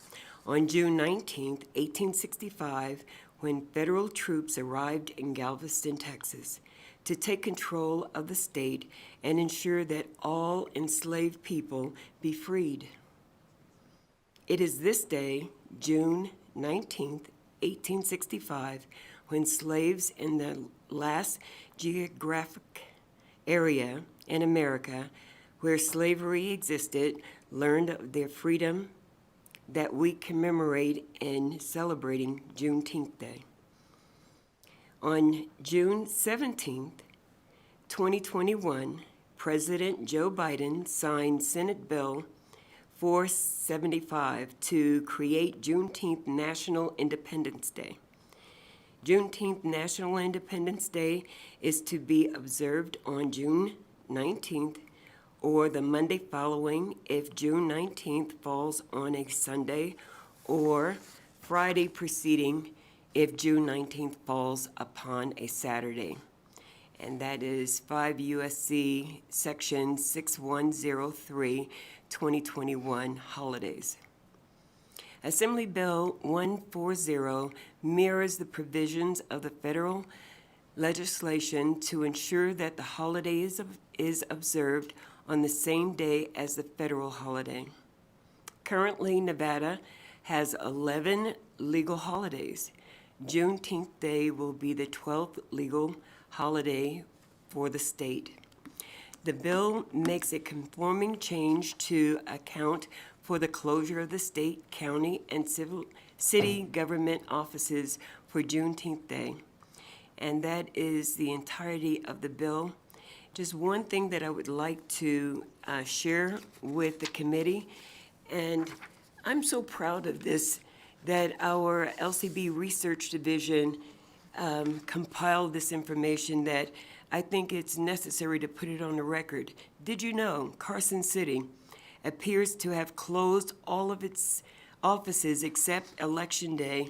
on June 19, 1865, when federal troops arrived in Galveston, Texas, to take control of the state and ensure that all enslaved people be freed. It is this day, June 19, 1865, when slaves in the last geographic area in America where slavery existed learned of their freedom that we commemorate in celebrating Juneteenth Day. On June 17, 2021, President Joe Biden signed Senate Bill 475 to create Juneteenth National Independence Day. Juneteenth National Independence Day is to be observed on June 19th or the Monday following if June 19th falls on a Sunday, or Friday preceding if June 19th falls upon a Saturday. and that is 5 USC Section 6103, 2021 holidays. Assembly Bill 140 mirrors the provisions of the federal legislation to ensure that the holiday is observed on the same day as the federal holiday. Currently, Nevada has 11 legal holidays. Juneteenth Day will be the 12th legal holiday for the state. The bill makes a conforming change to account for the closure of the state, county, and city government offices for Juneteenth Day. And that is the entirety of the bill. Just one thing that I would like to share with the committee, and I'm so proud of this, that our LCB Research Division compiled this information, that I think it's necessary to put it on the record. Did you know Carson City appears to have closed all of its offices except Election Day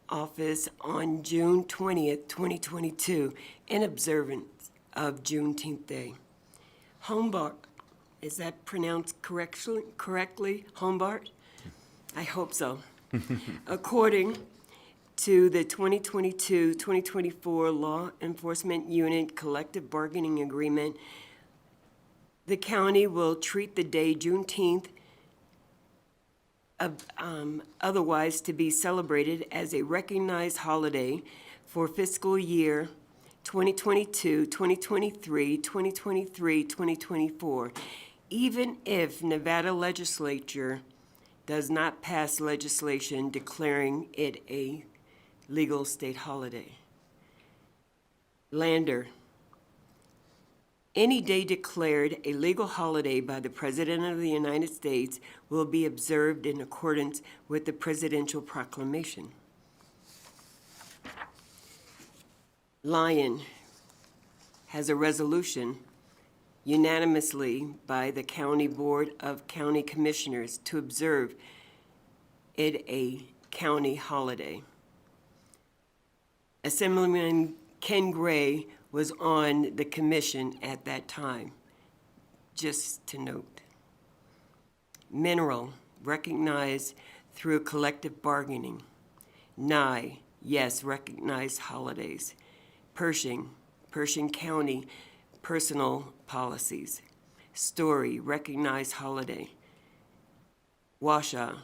office on June 20th, 2022, in observance of Juneteenth Day? Hobart, is that pronounced correctly? Hobart? I hope so. According to the 2022-2024 Law Enforcement Unit Collective Bargaining Agreement, the county will treat the day Juneteenth otherwise to be celebrated as a recognized holiday for fiscal year 2022, 2023, 2023, 2024, even if Nevada Legislature does not pass legislation declaring it a legal state holiday. Lander, any day declared a legal holiday by the President of the United States will be observed in accordance with the presidential proclamation. Lyon has a resolution unanimously by the County Board of County Commissioners to observe it a county holiday. Assemblyman Ken Gray was on the commission at that time, just to note. Mineral, recognized through collective bargaining. Nye, yes, recognized holidays. Pershing County, personal policies. Story, recognized holiday. Washoe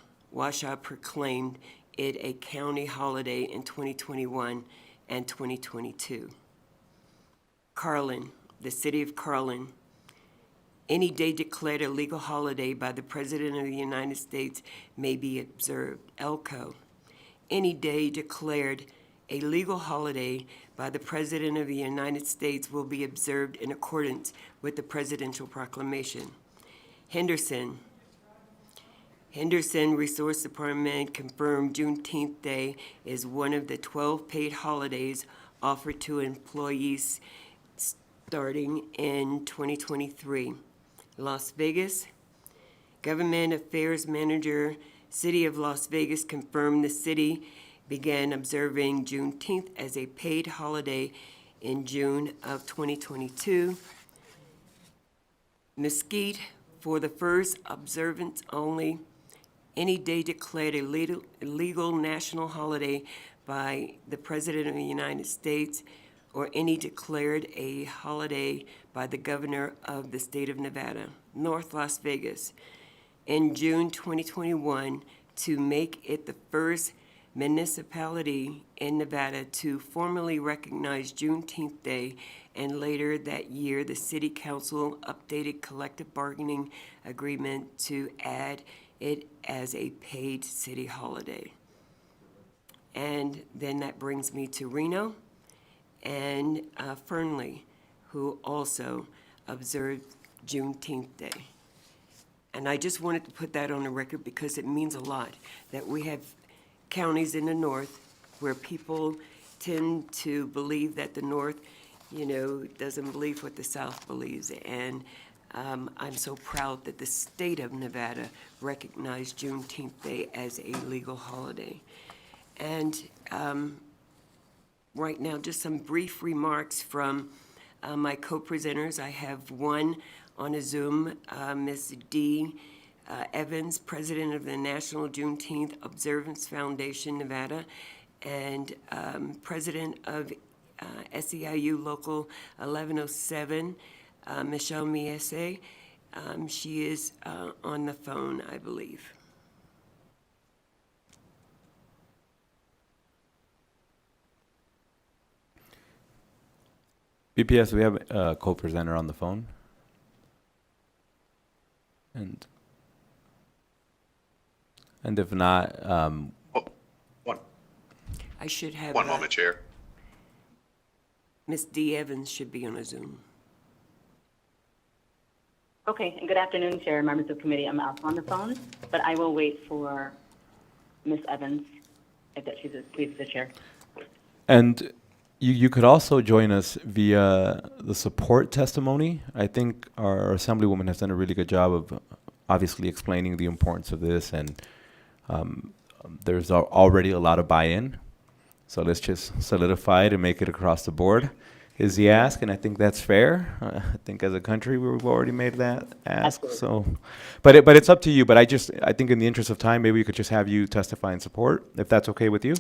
proclaimed it a county holiday in 2021 and 2022. Carlin, the city of Carlin, any day declared a legal holiday by the President of the United States may be observed. Elko, any day declared a legal holiday by the President of the United States will be observed in accordance with the presidential proclamation. Henderson Resource Department confirmed Juneteenth Day is one of the 12 paid holidays offered to employees starting in 2023. Las Vegas, Government Affairs Manager, City of Las Vegas confirmed the city began observing Juneteenth as a paid holiday in June of 2022. Mesquite, for the first observance only, any day declared a legal national holiday by the President of the United States, or any declared a holiday by the governor of the state of Nevada. North Las Vegas, in June 2021, to make it the first municipality in Nevada to formally recognize Juneteenth Day, and later that year, the city council updated collective bargaining agreement to add it as a paid city holiday. And then that brings me to Reno and Fernley, who also observed Juneteenth Day. And I just wanted to put that on the record because it means a lot that we have counties in the north where people tend to believe that the north, doesn't believe what the south believes. And I'm so proud that the state of Nevada recognized Juneteenth Day as a legal holiday. And right now, just some brief remarks from My co-presenters, I have one on a Zoom, Ms. Dee Evans, President of the National Juneteenth Observance Foundation, Nevada, and President of SEIU Local 1107, Michelle Miese. She is on the phone, I believe. BPS, we have a co-presenter on the phone. And if not, I should have. One moment, Chair. Ms. Dee Evans should be on a Zoom. Okay, and good afternoon, Chair, members of the committee. I'm also on the phone, but I will wait for Ms. Evans, if that she's the chair. and you could also join us via the support testimony. I think our Assemblywoman has done a really good job of obviously explaining the importance of this, and there's already a lot of buy-in. So let's just solidify it and make it across the board is the ask, and I think that's fair. I think as a country we've already made that ask. Absolutely. So, but it's up to you. But I think in the interest of time, maybe we could just have you testify in support, if that's okay with you.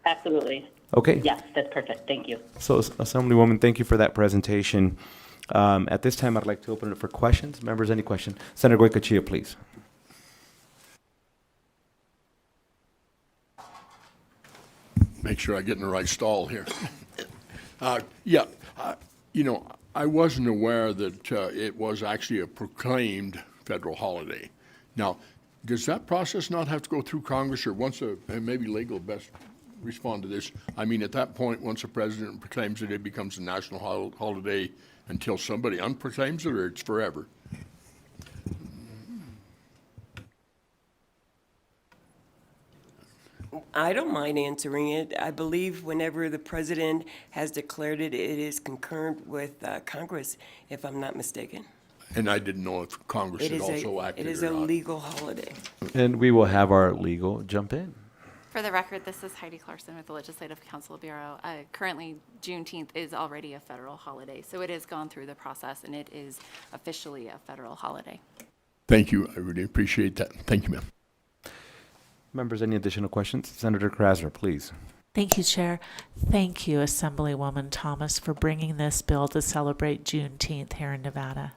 Absolutely. Okay. Yes, that's perfect. Thank you. So, Assemblywoman, thank you for that presentation. At this time, I'd like to open it for questions. Members, any question? Senator Goycochea, please. Make sure I get in the right stall here. I wasn't aware that it was actually a proclaimed federal holiday. Now, does that process not have to go through Congress, or once and maybe legal best respond to this? I mean, at that point, once a president proclaims it, it becomes a national holiday until somebody unproclaims it, or it's forever? I don't mind answering it. I believe whenever the president has declared it, it is concurrent with Congress, if I'm not mistaken. And I didn't know if Congress had also acted It is or a not. legal holiday. And we will have our legal jump in. For the record, this is Heidi Clarkson with the Legislative Council Bureau. Currently, Juneteenth is already a federal holiday, so it has gone through the process, and it is officially a federal holiday. Thank you. I really appreciate that. Thank you, ma'am. Members, any additional questions? Senator Krasner, please. Thank you, Chair. Thank you, Assemblywoman Thomas, for bringing this bill to celebrate Juneteenth here in Nevada.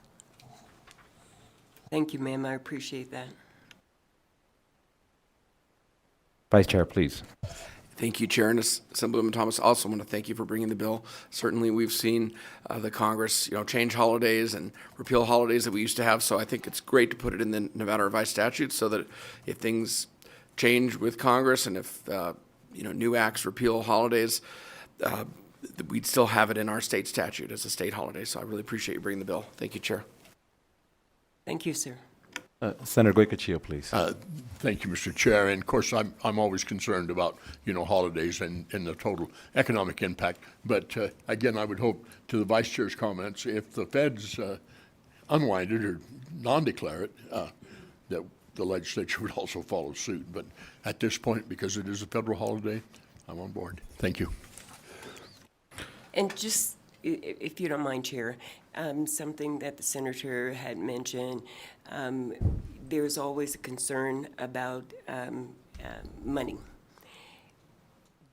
Thank you, ma'am. I appreciate that. Vice Chair, please. Thank you, Chair, and Assemblywoman Thomas. Also want to thank you for bringing the bill. Certainly, we've seen the Congress, change holidays and repeal holidays that we used to have. So I think it's great to put it in the Nevada revised statute so that if things change with Congress and if new acts repeal holidays, we'd still have it in our state statute as a state holiday. So I really appreciate you bringing the bill. Thank you, Chair. Thank you, sir. Senator Goycochea, please. Thank you, Mr. Chair. And of course, I'm always concerned about, holidays and the total economic impact. But again, I would hope to the Vice Chair's comments, if the feds unwind it or non-declare it, that the legislature would also follow suit. But at this point, because it is a federal holiday, I'm on board. Thank you. And just, if you don't mind, Chair, something that the Senator had mentioned, there's always a concern about money.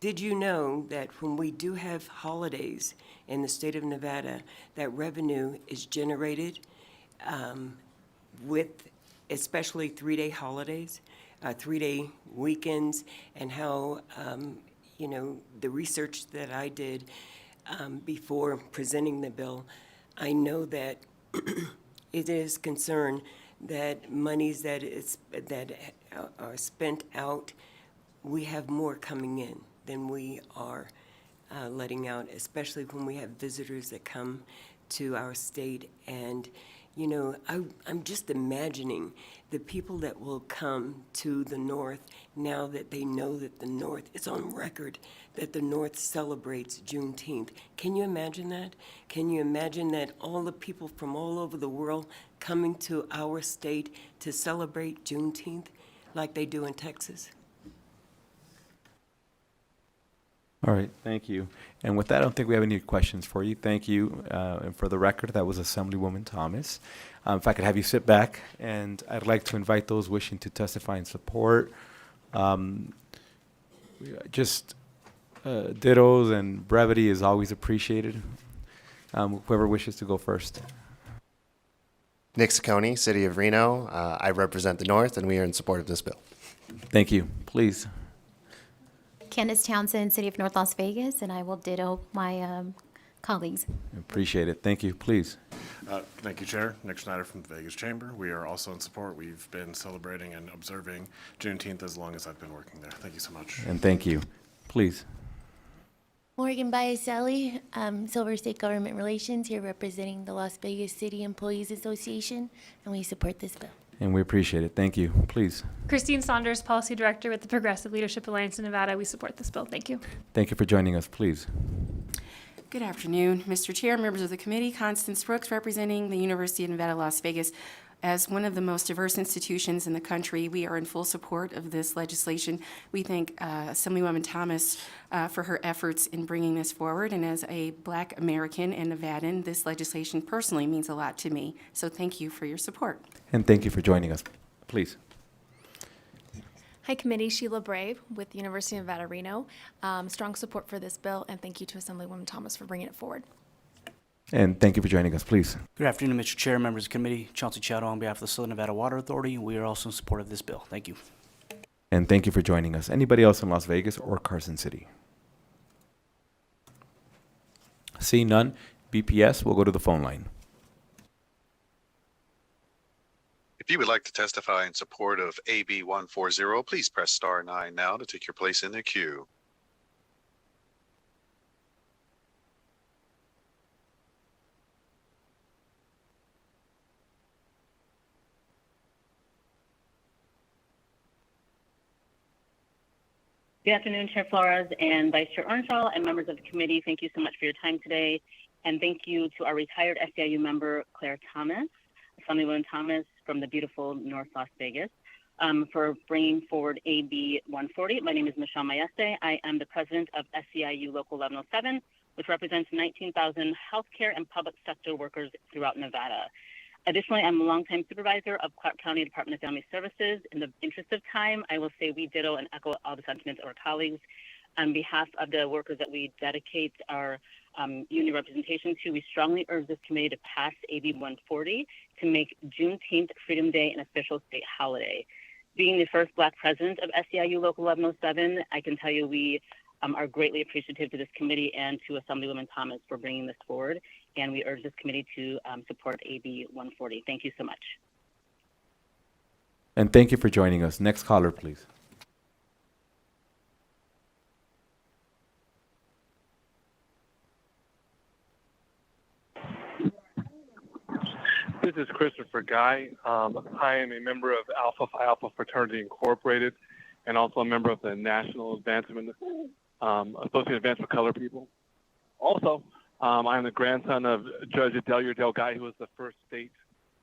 Did you know that when we do have holidays in the state of Nevada, that revenue is generated with especially three-day holidays, three-day weekends, and how, the research that I did before presenting the bill, I know that it is concerned that monies that are spent out, we have more coming in than we are letting out, especially when we have visitors that come to our state. And I'm just imagining the people that will come to the North now that they know that the North, it's on record that the North celebrates Juneteenth. Can you imagine that? Can you imagine that all the people from all over the world coming to our state to celebrate Juneteenth like they do in Texas? All right, thank you. And with that, I don't think we have any questions for you. Thank you. And for the record, that was Assemblywoman Thomas. If I could have you sit back, and I'd like to invite those wishing to testify in support. Just dittos and brevity is always appreciated. Whoever wishes to go first. Nick Ciccone, City of Reno. I represent the North, and we are in support of this bill. Thank you. Please. Candace Townsend, City of North Las Vegas, and I will ditto my colleagues. Appreciate it. Thank you. Please. Thank you, Chair. Nick Schneider from the Vegas Chamber. We are also in support. We've been celebrating and observing Juneteenth as long as I've been working there. Thank you so much. And thank you. Please. Morgan Biaselli, Silver State Government Relations, here representing the Las Vegas City Employees Association, and we support this bill. And we appreciate it. Thank you. Please. Christine Saunders, Policy Director with the Progressive Leadership Alliance in Nevada. We support this bill. Thank you. Thank you for joining us. Please. Good afternoon, Mr. Chair, members of the committee. Constance Brooks, representing the University of Nevada, Las Vegas. As one of the most diverse institutions in the country, we are in full support of this legislation. We thank Assemblywoman Thomas for her efforts in bringing this forward. And as a Black American and Nevadan, this legislation personally means a lot to me. So thank you for your support. And thank you for joining us. Please. Hi, Committee. Sheila Brave with the University of Nevada, Reno. Strong support for this bill, and thank you to Assemblywoman Thomas for bringing it forward. And thank you for joining us. Please. Good afternoon, Mr. Chair, members of the committee. Chauncey Chowdo on behalf of the Southern Nevada Water Authority. We are also in support of this bill. Thank you. And thank you for joining us. Anybody else in Las Vegas or Carson City? Seeing none, BPS will go to the phone line. If you would like to testify in support of AB 140, please press star 9 now to take your place in the queue. Good afternoon, Chair Flores and Vice Chair Earnshaw and members of the committee. Thank you so much for your time today. And thank you to our retired SEIU member, Claire Thomas, Assemblywoman Thomas from the beautiful North Las Vegas, for bringing forward AB 140. My name is Michelle Mayeste. I am the president of SEIU Local 1107, which represents 19,000 healthcare and public sector workers throughout Nevada. Additionally, I'm a longtime supervisor of Clark County Department of Family Services. In the interest of time, I will say we ditto and echo all the sentiments of our colleagues. On behalf of the workers that we dedicate our union representation to, we strongly urge this committee to pass AB 140 to make Juneteenth Freedom Day an official state holiday. Being the first Black president of SEIU Local 1107, I can tell you we are greatly appreciative to this committee and to Assemblywoman Thomas for bringing this forward. And we urge this committee to support AB 140. Thank you so much. And thank you for joining us. Next caller, please. This is Christopher Guy. I am a member of Alpha Phi Alpha Fraternity Incorporated and also a member of the National Advancement Association of Advancement Colored People. Also, I am the grandson of Judge Adelia Del Guy, who was the first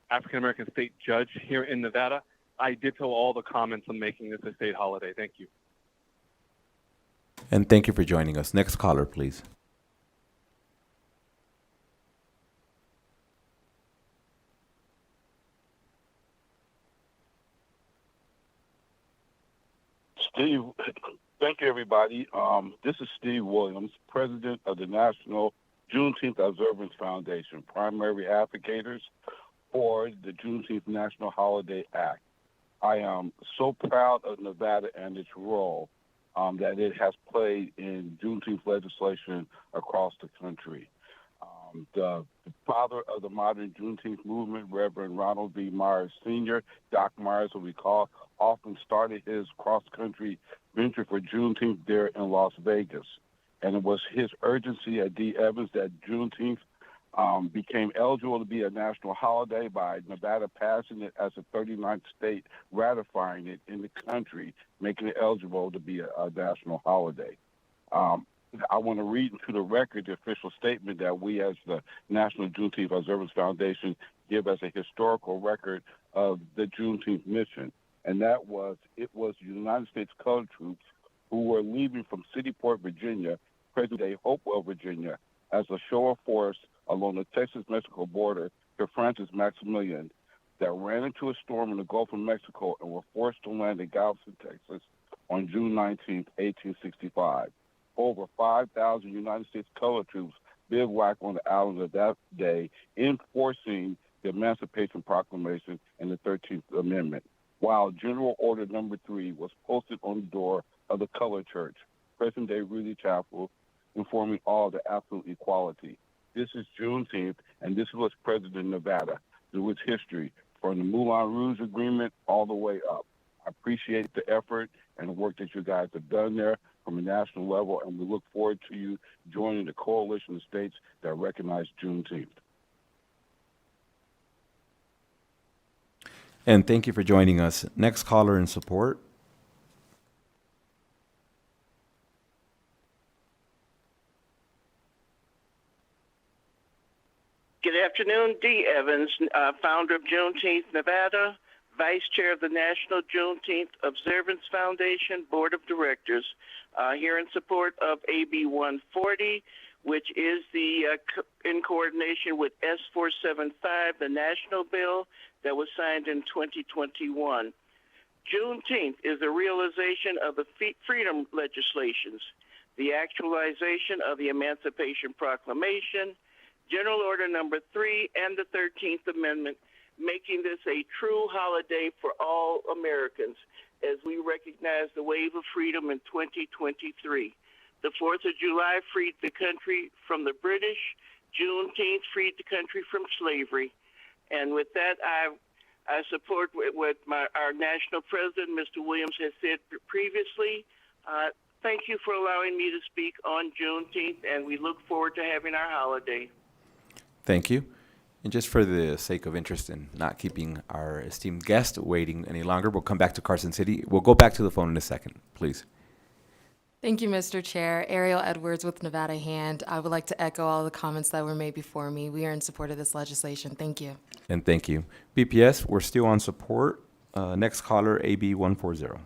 African-American state judge here in Nevada. I ditto all the comments on making this a state holiday. Thank you. And thank you for joining us. Next caller, please. Steve, thank you, everybody. This is Steve Williams, president of the National Juneteenth Observance Foundation, primary advocates for the Juneteenth National Holiday Act. I am so proud of Nevada and its role that it has played in Juneteenth legislation across the country. The father of the modern Juneteenth movement, Reverend Ronald B. Myers Sr., Doc Myers, what we call, often started his cross-country venture for Juneteenth there in Las Vegas. And it was his urgency at D. Evans that Juneteenth became eligible to be a national holiday by Nevada passing it as a 39th state, ratifying it in the country, making it eligible to be a national holiday. I want to read into the record the official statement that we as the National Juneteenth Observance Foundation give as a historical record of the Juneteenth mission. And that was, it was United States colored troops who were leaving from Cityport, Virginia present-day Hopewell, Virginia, as a show of force along the Texas-Mexico border to Francis Maximilian that ran into a storm in the Gulf of Mexico and were forced to land in Galveston, Texas on June 19, 1865. Over 5,000 United States colored troops bivouacked on the island of that day, enforcing the Emancipation Proclamation and the 13th Amendment, while General Order Number 3 was posted on the door of the Colored Church, present-day Rudy Chapel, informing all of the absolute equality. This is Juneteenth, and this is what's present in Nevada through its history, from the Moulin Rouge Agreement all the way up. I appreciate the effort and the work that you guys have done there from a national level, and we look forward to you joining the coalition of states that recognize Juneteenth. And thank you for joining us. Next caller in support. Good afternoon, Dee Evans, founder of Juneteenth Nevada, Vice Chair of the National Juneteenth Observance Foundation Board of Directors, here in support of AB 140, which is in coordination with S475, the national bill that was signed in 2021. Juneteenth is a realization of the freedom legislations, the actualization of the Emancipation Proclamation, General Order Number 3, and the 13th Amendment, making this a true holiday for all Americans as we recognize the wave of freedom in 2023. The 4th of July freed the country from the British. Juneteenth freed the country from slavery. And with that, I support what our national president, Mr. Williams, has said previously. Thank you for allowing me to speak on Juneteenth, and we look forward to having our holiday. Thank you. And just for the sake of interest in not keeping our esteemed guest waiting any longer, we'll come back to Carson City. We'll go back to the phone in a second, please. Thank you, Mr. Chair. Ariel Edwards with Nevada Hand. I would like to echo all the comments that were made before me. We are in support of this legislation. Thank you. And thank you. BPS, we're still on support. Next caller, AB 140.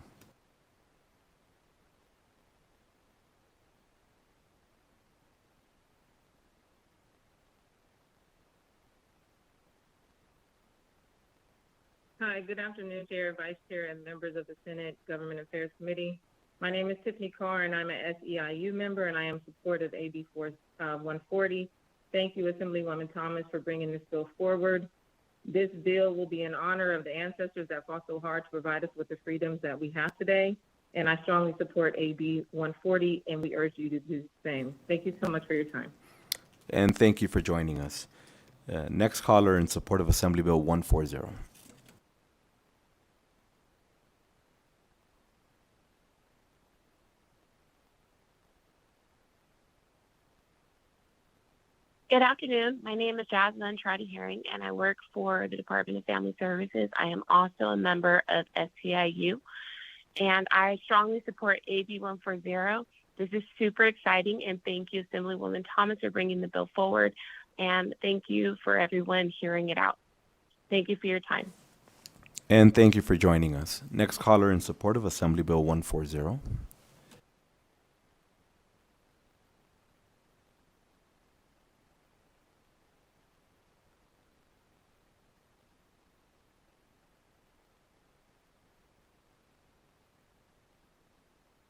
Hi, good afternoon, Chair, Vice Chair, and members of the Senate Government Affairs Committee. My name is Tiffany Carr, and I'm an SEIU member, and I am supportive of AB 140. Thank you, Assemblywoman Thomas, for bringing this bill forward. This bill will be in honor of the ancestors that fought so hard to provide us with the freedoms that we have today, and I strongly support AB 140, and we urge you to do the same. Thank you so much for your time. And thank you for joining us. Next caller in support of Assembly Bill 140. Good afternoon. My name is Jasmine Trotty-Herring, and I work for the Department of Family Services. I am also a member of SEIU, and I strongly support AB 140. This is super exciting, and thank you, Assemblywoman Thomas, for bringing the bill forward, and thank you for everyone hearing it out. Thank you for your time. And thank you for joining us. Next caller in support of Assembly Bill 140.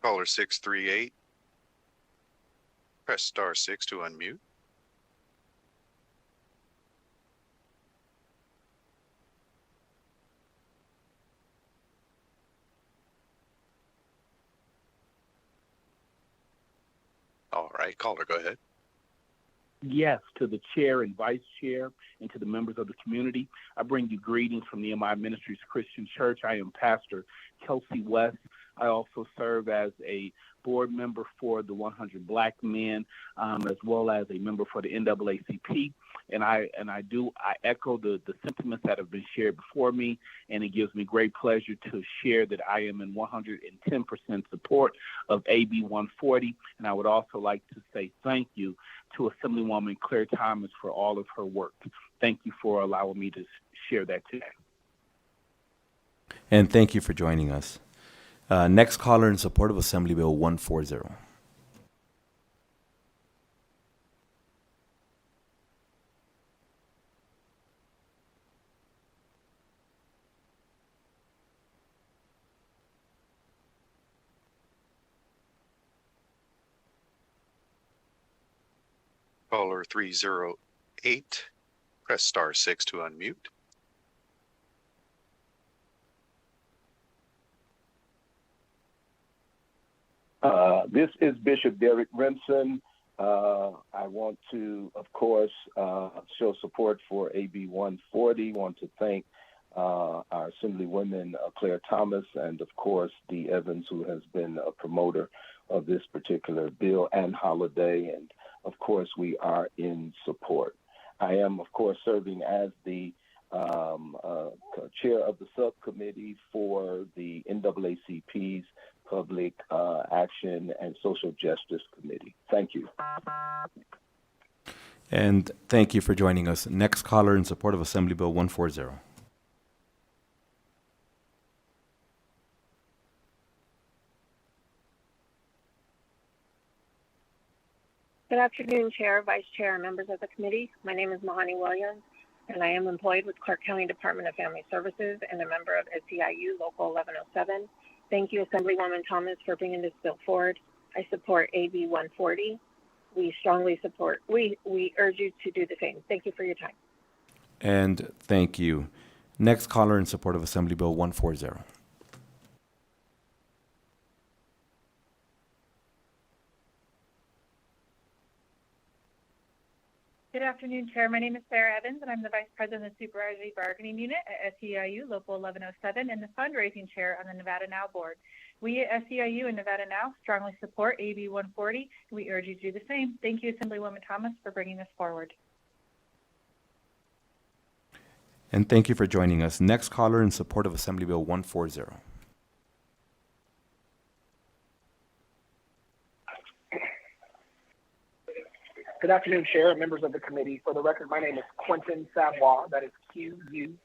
Caller 638. Press *6 to unmute. All right, caller, go ahead. Yes, to the chair and vice chair and to the members of the community. I bring you greetings from Nehemiah Ministries Christian Church. I am Pastor Kelsey West. I also serve as a board member for the 100 Black Men, as well as a member for the NAACP. And I echo the sentiments that have been shared before me, and it gives me great pleasure to share that I am in 110% support of AB 140. And I would also like to say thank you to Assemblywoman Claire Thomas for all of her work. Thank you for allowing me to share that today. And thank you for joining us. Next caller in support of Assembly Bill 140. Caller 308, press star 6 to unmute. This is Bishop Derek Remsen. I want to, of course, show support for AB 140. Want to thank our Assemblywoman Claire Thomas and, of course, Dee Evans, who has been a promoter of this particular bill, and Holiday. And, of course, we are in support. I am, of course, serving as the chair of the subcommittee for the NAACP's Public Action and Social Justice Committee. Thank you. And thank you for joining us. Next caller in support of Assembly Bill 140. Good afternoon, Chair, Vice Chair, and members of the committee. My name is Mahani Williams, and I am employed with Clark County Department of Family Services and a member of SEIU Local 1107. Thank you, Assemblywoman Thomas, for bringing this bill forward. I support AB 140. We strongly support, we urge you to do the same. Thank you for your time. And thank you. Next caller in support of Assembly Bill 140. Good afternoon, Chair. My name is Sarah Evans, and I'm the Vice President of the Supervisory Bargaining Unit at SEIU Local 1107 and the Fundraising Chair on the Nevada Now Board. We at SEIU and Nevada Now strongly support AB 140, and we urge you to do the same. Thank you, Assemblywoman Thomas, for bringing this forward. And thank you for joining us. Next caller in support of Assembly Bill 140. Good afternoon, Chair and members of the committee. For the record, my name is Quentin Savoy. That is Quentin.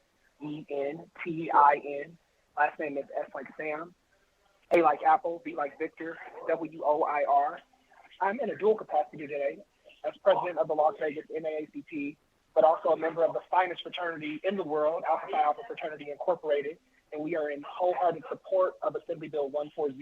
Last name is S like Sam, A like Apple, B like Victor, WOIR. I'm in a dual capacity today as president of the Las Vegas NAACP, but also a member of the finest fraternity in the world, Alpha Phi Alpha Fraternity Incorporated, and we are in wholehearted support of Assembly Bill 140.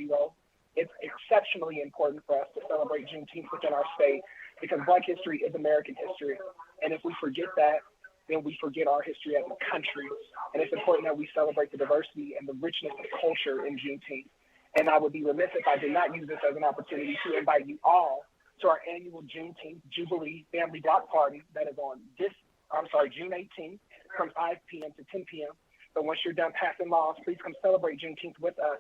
It's exceptionally important for us to celebrate Juneteenth within our state because Black history is American history. And if we forget that, then we forget our history as a country. And it's important that we celebrate the diversity and the richness of culture in Juneteenth. And I would be remiss if I did not use this as an opportunity to invite you all to our annual Juneteenth Jubilee Family Block Party that is on June 18th from 5 p.m. to 10 p.m. But once you're done passing laws, please come celebrate Juneteenth with us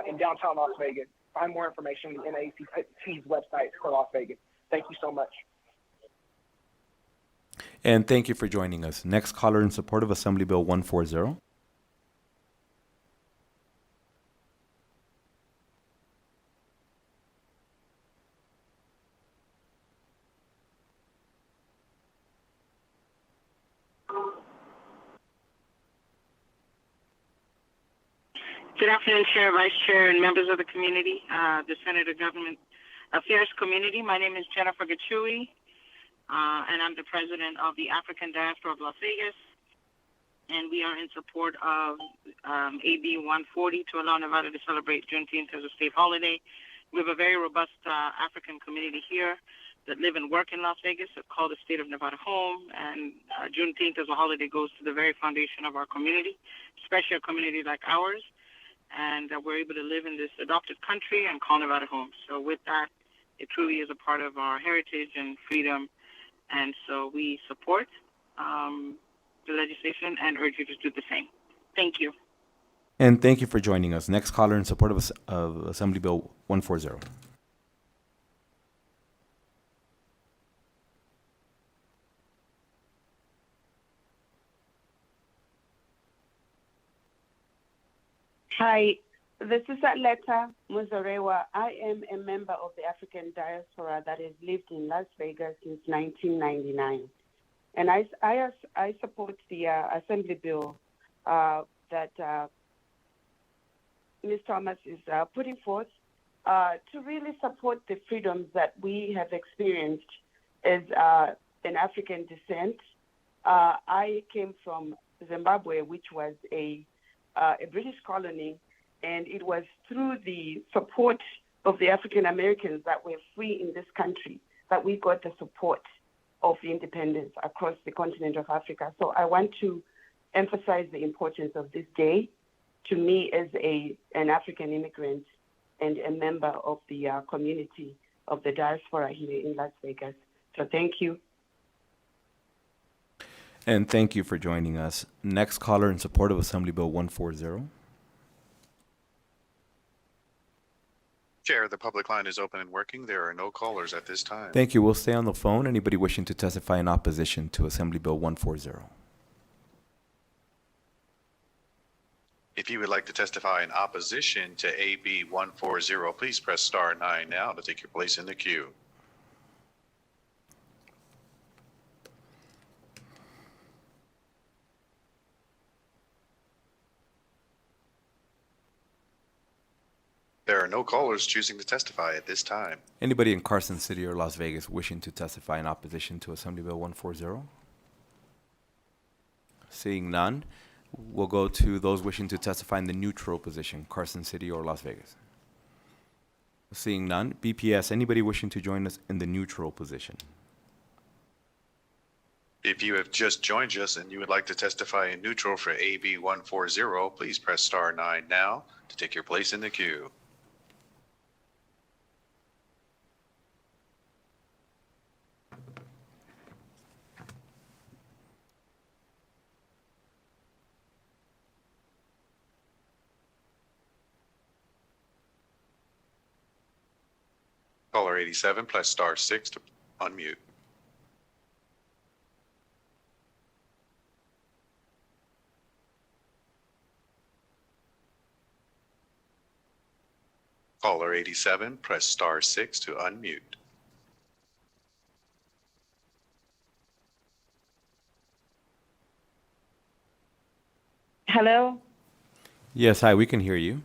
in downtown Las Vegas. Find more information on the NAACP's website for Las Vegas. Thank you so much. And thank you for joining us. Next caller in support of Assembly Bill 140. Good afternoon, Chair, Vice Chair, and members of the community, the Senate Government Affairs Community. My name is Jennifer Gachui, and I'm the president of the African Diaspora of Las Vegas. And we are in support of AB 140 to allow Nevada to celebrate Juneteenth as a state holiday. We have a very robust African community here that live and work in Las Vegas. It's called the state of Nevada home. And Juneteenth as a holiday goes to the very foundation of our community, especially a community like ours. And we're able to live in this adopted country and call Nevada home. So with that, it truly is a part of our heritage and freedom. And so we support the legislation and urge you to do the same. Thank you. And thank you for joining us. Next caller in support of Assembly Bill 140. Hi, this is Atleta Muzarewa. I am a member of the African diaspora that has lived in Las Vegas since 1999. And I support the Assembly Bill that Ms. Thomas is putting forth to really support the freedoms that we have experienced as an African descent. I came from Zimbabwe, which was a British colony, and it was through the support of the African Americans that were free in this country that we got the support of independence across the continent of Africa. So I want to emphasize the importance of this day to me as an African immigrant and a member of the community of the diaspora here in Las Vegas. So thank you. And thank you for joining us. Next caller in support of Assembly Bill 140. Chair, the public line is open and working. There are no callers at this time. Thank you. We'll stay on the phone. Anybody wishing to testify in opposition to Assembly Bill 140? If you would like to testify in opposition to AB 140, please press star 9 now to take your place in the queue. There are no callers choosing to testify at this time. Anybody in Carson City or Las Vegas wishing to testify in opposition to Assembly Bill 140? Seeing none, we'll go to those wishing to testify in the neutral position, Carson City or Las Vegas. Seeing none, BPS, anybody wishing to join us in the neutral position? If you have just joined us and you would like to testify in neutral for AB 140, please press star 9 now to take your place in the queue. Caller 87, press star 6 to unmute. Caller 87, press star 6 to unmute. Hello? Yes, hi, we can hear you.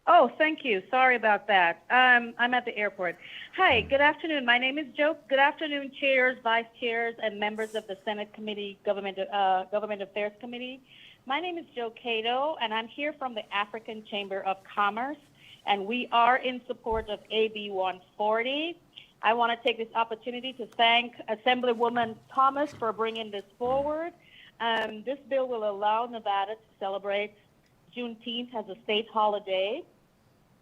Oh, thank you. Sorry about that. I'm at the airport. Hi, good afternoon. My name is Joe. Good afternoon, chairs, vice chairs, and members of the Senate Committee, Government Affairs Committee. My name is Joe Cato, and I'm here from the African Chamber of Commerce, and we are in support of AB 140. I want to take this opportunity to thank Assemblywoman Thomas for bringing this forward. This bill will allow Nevada to celebrate Juneteenth as a state holiday.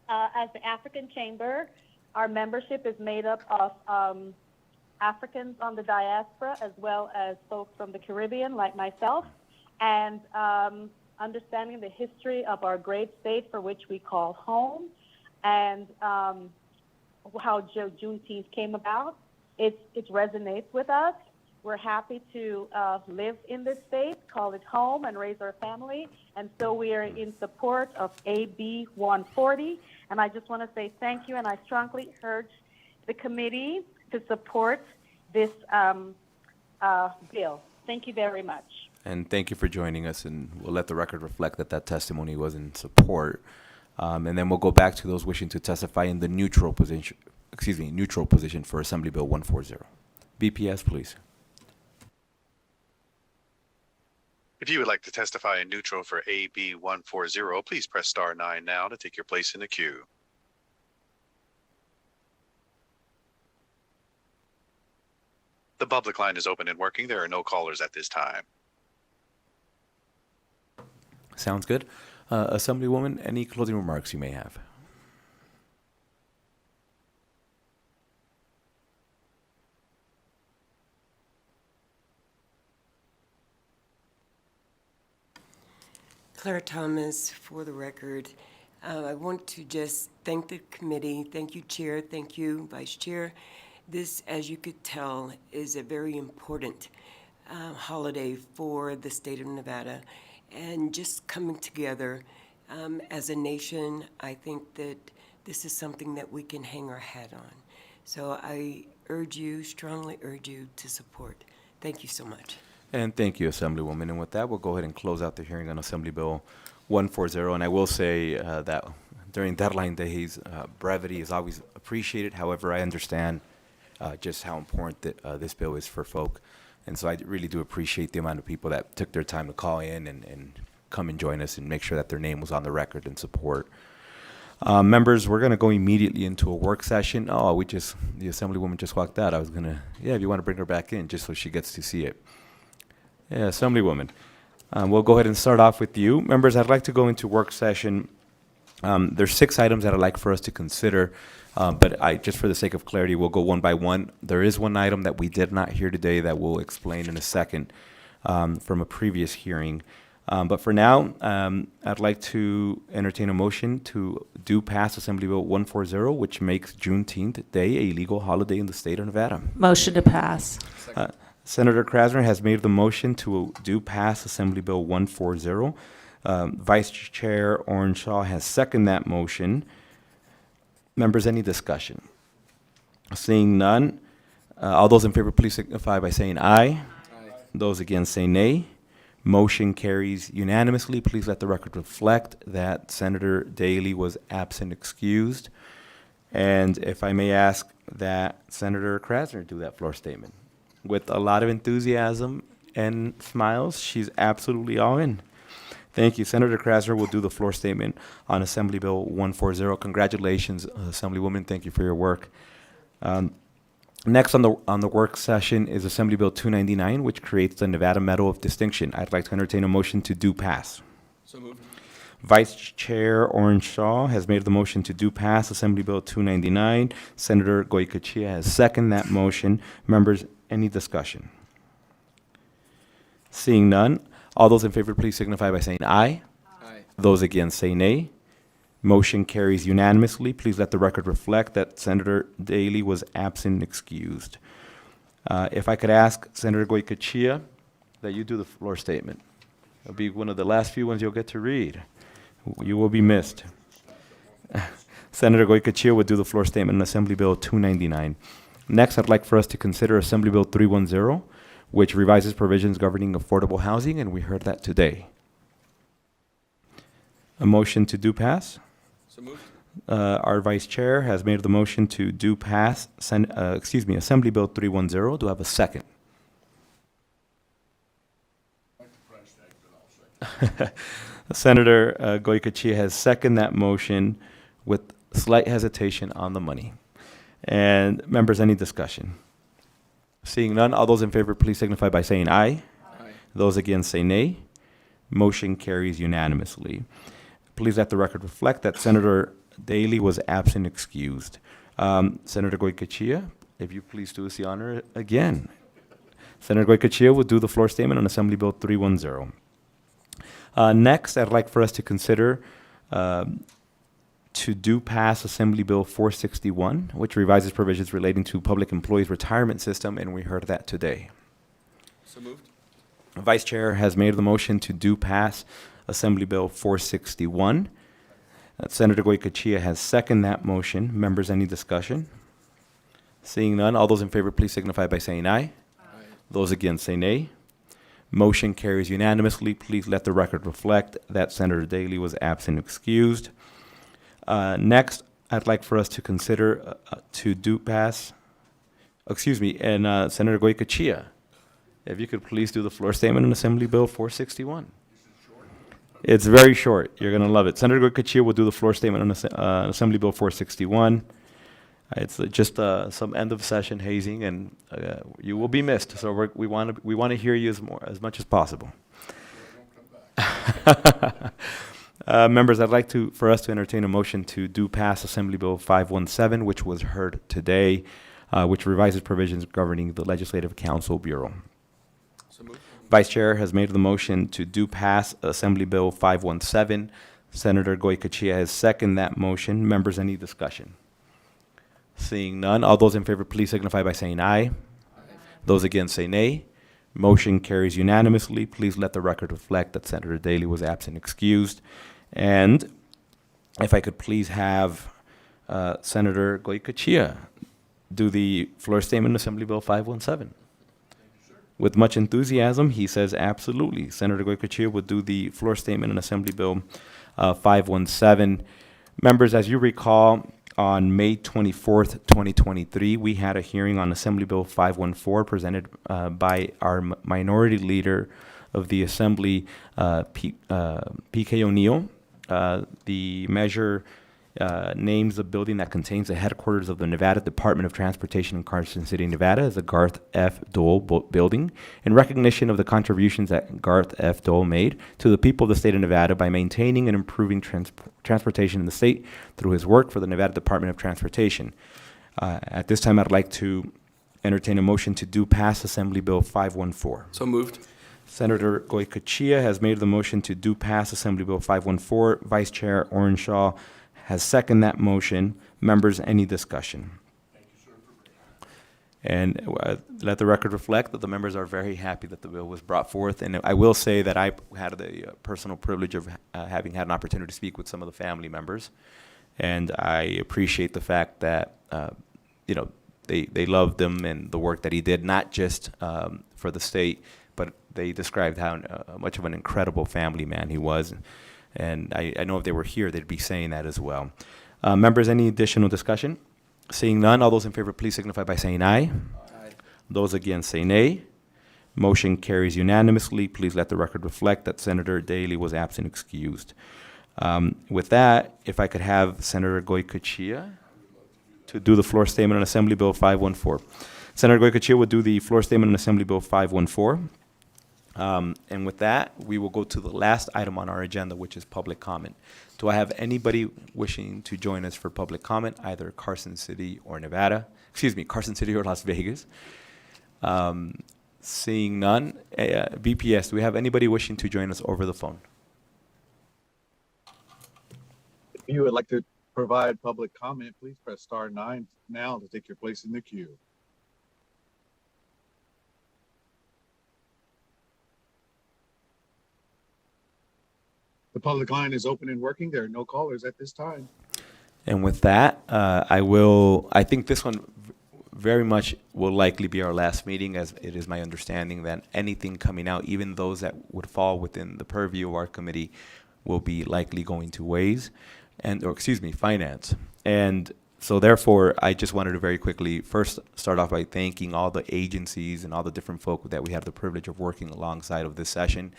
As the African Chamber, our membership is made up of Africans on the diaspora as well as folks from the Caribbean like myself, and understanding the history of our great state for which we call home, and how Juneteenth came about. It resonates with us. We're happy to live in this state, call it home, and raise our family. And so we are in support of AB 140. And I just want to say thank you, and I strongly urge the committee to support this bill. Thank you very much. And thank you for joining us, and we'll let the record reflect that that testimony was in support. And then we'll go back to those wishing to testify in the neutral position, for Assembly Bill 140. BPS, please. If you would like to testify in neutral for AB 140, please press star 9 now to take your place in the queue. The public line is open and working. There are no callers at this time. Sounds good. Assemblywoman, any closing remarks you may have? Claire Thomas, for the record. I want to just thank the committee. Thank you, Chair. Thank you, Vice Chair. This, as you could tell, is a very important holiday for the state of Nevada. And just coming together as a nation, I think that this is something that we can hang our hat on. So I strongly urge you to support. Thank you so much. And thank you, Assemblywoman. And with that, we'll go ahead and close out the hearing on Assembly Bill 140. And I will say that during deadline days, brevity is always appreciated. However, I understand just how important that this bill is for folk. And so I really do appreciate the amount of people that took their time to call in and come and join us and make sure that their name was on the record in support. Members, we're going to go immediately into a work session. Oh, the Assemblywoman just walked out. I was going to, if you want to bring her back in, just so she gets to see it. Yeah, Assemblywoman. We'll go ahead and start off with you. Members, I'd like to go into work session. There's 6 items that I'd like for us to consider, but just for the sake of clarity, we'll go one by one. There is one item that we did not hear today that we'll explain in a second from a previous hearing. But for now, I'd like to entertain a motion to do pass Assembly Bill 140, which makes Juneteenth Day a legal holiday in the state of Nevada. Motion to pass. Senator Krasner has made the motion to do pass Assembly Bill 140. Vice Chair Orenshaw has seconded that motion. Members, any discussion? Seeing none, all those in favor, please signify by saying aye. Those against say nay. Motion carries unanimously. Please let the record reflect that Senator Daly was absent excused. And if I may ask that Senator Krasner do that floor statement. With a lot of enthusiasm and smiles, she's absolutely all in. Thank you. Senator Krasner will do the floor statement on Assembly Bill 140. Congratulations, Assemblywoman. Thank you for your work. Next on the work session is Assembly Bill 299, which creates the Nevada Medal of Distinction. I'd like to entertain a motion to do pass. So moved. Vice Chair Orenshaw has made the motion to do pass Assembly Bill 299. Senator Goycochea has seconded that motion. Members, any discussion? Seeing none, all those in favor, please signify by saying aye. Aye. Those against say nay. Motion carries unanimously. Please let the record reflect that Senator Daly was absent and excused. If I could ask Senator Goycochea that you do the floor statement. It'll be one of the last few ones you'll get to read. You will be missed. Senator Goycochea would do the floor statement on Assembly Bill 299. Next, I'd like for us to consider Assembly Bill 310, which revises provisions governing affordable housing, and we heard that today. A motion to do pass? So moved. Our Vice Chair has made the motion to do pass, Assembly Bill 310. Do I have a second? Senator Goycochea has seconded that motion with slight hesitation on the money. And members, any discussion? Seeing none, all those in favor, please signify by saying aye. Aye. Those against say nay. Motion carries unanimously. Please let the record reflect that Senator Daly was absent excused. Senator Goycochea, if you please do us the honor again. Senator Goycochea will do the floor statement on Assembly Bill 310. Next, I'd like for us to consider to do pass Assembly Bill 461, which revises provisions relating to public employees' retirement system, and we heard that today. So moved. Vice Chair has made the motion to do pass Assembly Bill 461. Senator Goycochea has seconded that motion. Members, any discussion? Seeing none, all those in favor, please signify by saying aye. Aye. Those against say nay. Motion carries unanimously. Please let the record reflect that Senator Daly was absent excused. Next, I'd like for us to consider to do pass, and Senator Goycochea, if you could please do the floor statement on Assembly Bill 461. It's very short. You're going to love it. Senator Goycochea will do the floor statement on Assembly Bill 461. It's just some end of session hazing, and you will be missed. So we want to hear you as much as possible. Members, I'd like for us to entertain a motion to do pass Assembly Bill 517, which was heard today, which revises provisions governing the Legislative Council Bureau. So moved. Vice Chair has made the motion to do pass Assembly Bill 517. Senator Goycochea has seconded that motion. Members, any discussion? Seeing none, all those in favor, please signify by saying aye. Aye. Those against say nay. Motion carries unanimously. Please let the record reflect that Senator Daly was absent excused. And if I could please have Senator Goycochea do the floor statement on Assembly Bill 517. With much enthusiasm, he says absolutely. Senator Goycochea would do the floor statement on Assembly Bill 517. Members, as you recall, on May 24th, 2023, we had a hearing on Assembly Bill 514 presented by our minority leader of the Assembly, P.K. O'Neill. The measure names the building that contains the headquarters of the Nevada Department of Transportation in Carson City, Nevada as the Garth F. Dole Building in recognition of the contributions that Garth F. Dole made to the people of the state of Nevada by maintaining and improving transportation in the state through his work for the Nevada Department of Transportation. At this time, I'd like to entertain a motion to do pass Assembly Bill 514. So moved. Senator Goycochea has made the motion to do pass Assembly Bill 514. Vice Chair Orenshaw has seconded that motion. Members, any discussion? And let the record reflect that the members are very happy that the bill was brought forth. And I will say that I had the personal privilege of having had an opportunity to speak with some of the family members. And I appreciate the fact that, they loved him and the work that he did, not just for the state, but they described how much of an incredible family man he was. And I know if they were here, they'd be saying that as well. Members, any additional discussion? Seeing none, all those in favor, please signify by saying aye. Aye. Those against say nay. Motion carries unanimously. Please let the record reflect that Senator Daley was absent excused. With that, if I could have Senator Goycochea to do the floor statement on Assembly Bill 514. Senator Goycochea will do the floor statement on Assembly Bill 514. And with that, we will go to the last item on our agenda, which is public comment. Do I have anybody wishing to join us for public comment, either Carson City or Nevada? Excuse me, Carson City or Las Vegas? Seeing none, BPS, do we have anybody wishing to join us over the phone? If you would like to provide public comment, please press star 9 now to take your place in the queue. The public line is open and working. There are no callers at this time. And with that, I think this one very much will likely be our last meeting, as it is my understanding that anything coming out, even those that would fall within the purview of our committee, will be likely going to finance. And so therefore, I just wanted to very quickly first start off by thanking all the agencies and all the different folk that we have the privilege of working alongside of this session.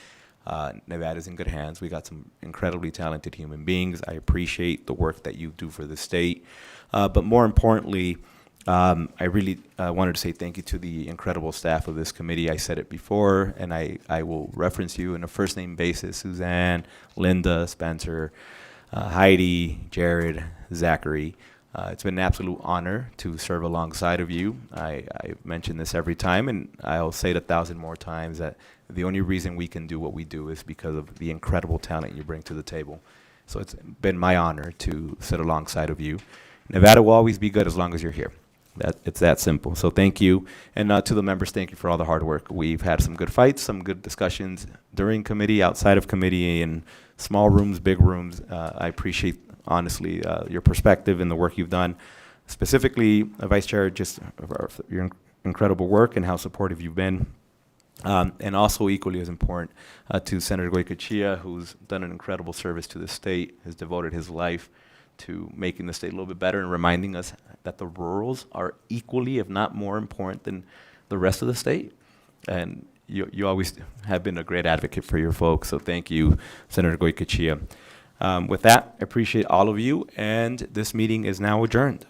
Nevada's in good hands. We got some incredibly talented human beings. I appreciate the work that you do for the state. But more importantly, I really wanted to say thank you to the incredible staff of this committee. I said it before, and I will reference you on a first name basis: Suzanne, Linda, Spencer, Heidi, Jared, Zachary. It's been an absolute honor to serve alongside of you. I mention this every time, and I'll say it 1,000 more times, that the only reason we can do what we do is because of the incredible talent you bring to the table. So it's been my honor to sit alongside of you. Nevada will always be good as long as you're here. It's that simple. So thank you. And to the members, thank you for all the hard work. We've had some good fights, some good discussions during committee, outside of committee, in small rooms, big rooms. I appreciate, honestly, your perspective and the work you've done. Specifically, Vice Chair, just your incredible work and how supportive you've been. And also equally as important to Senator Goycochea, who's done an incredible service to the state, has devoted his life to making the state a little bit better and reminding us that the rurals are equally, if not more important than the rest of the state. And you always have been a great advocate for your folks, so thank you, Senator Goycochea. With that, I appreciate all of you, and this meeting is now adjourned.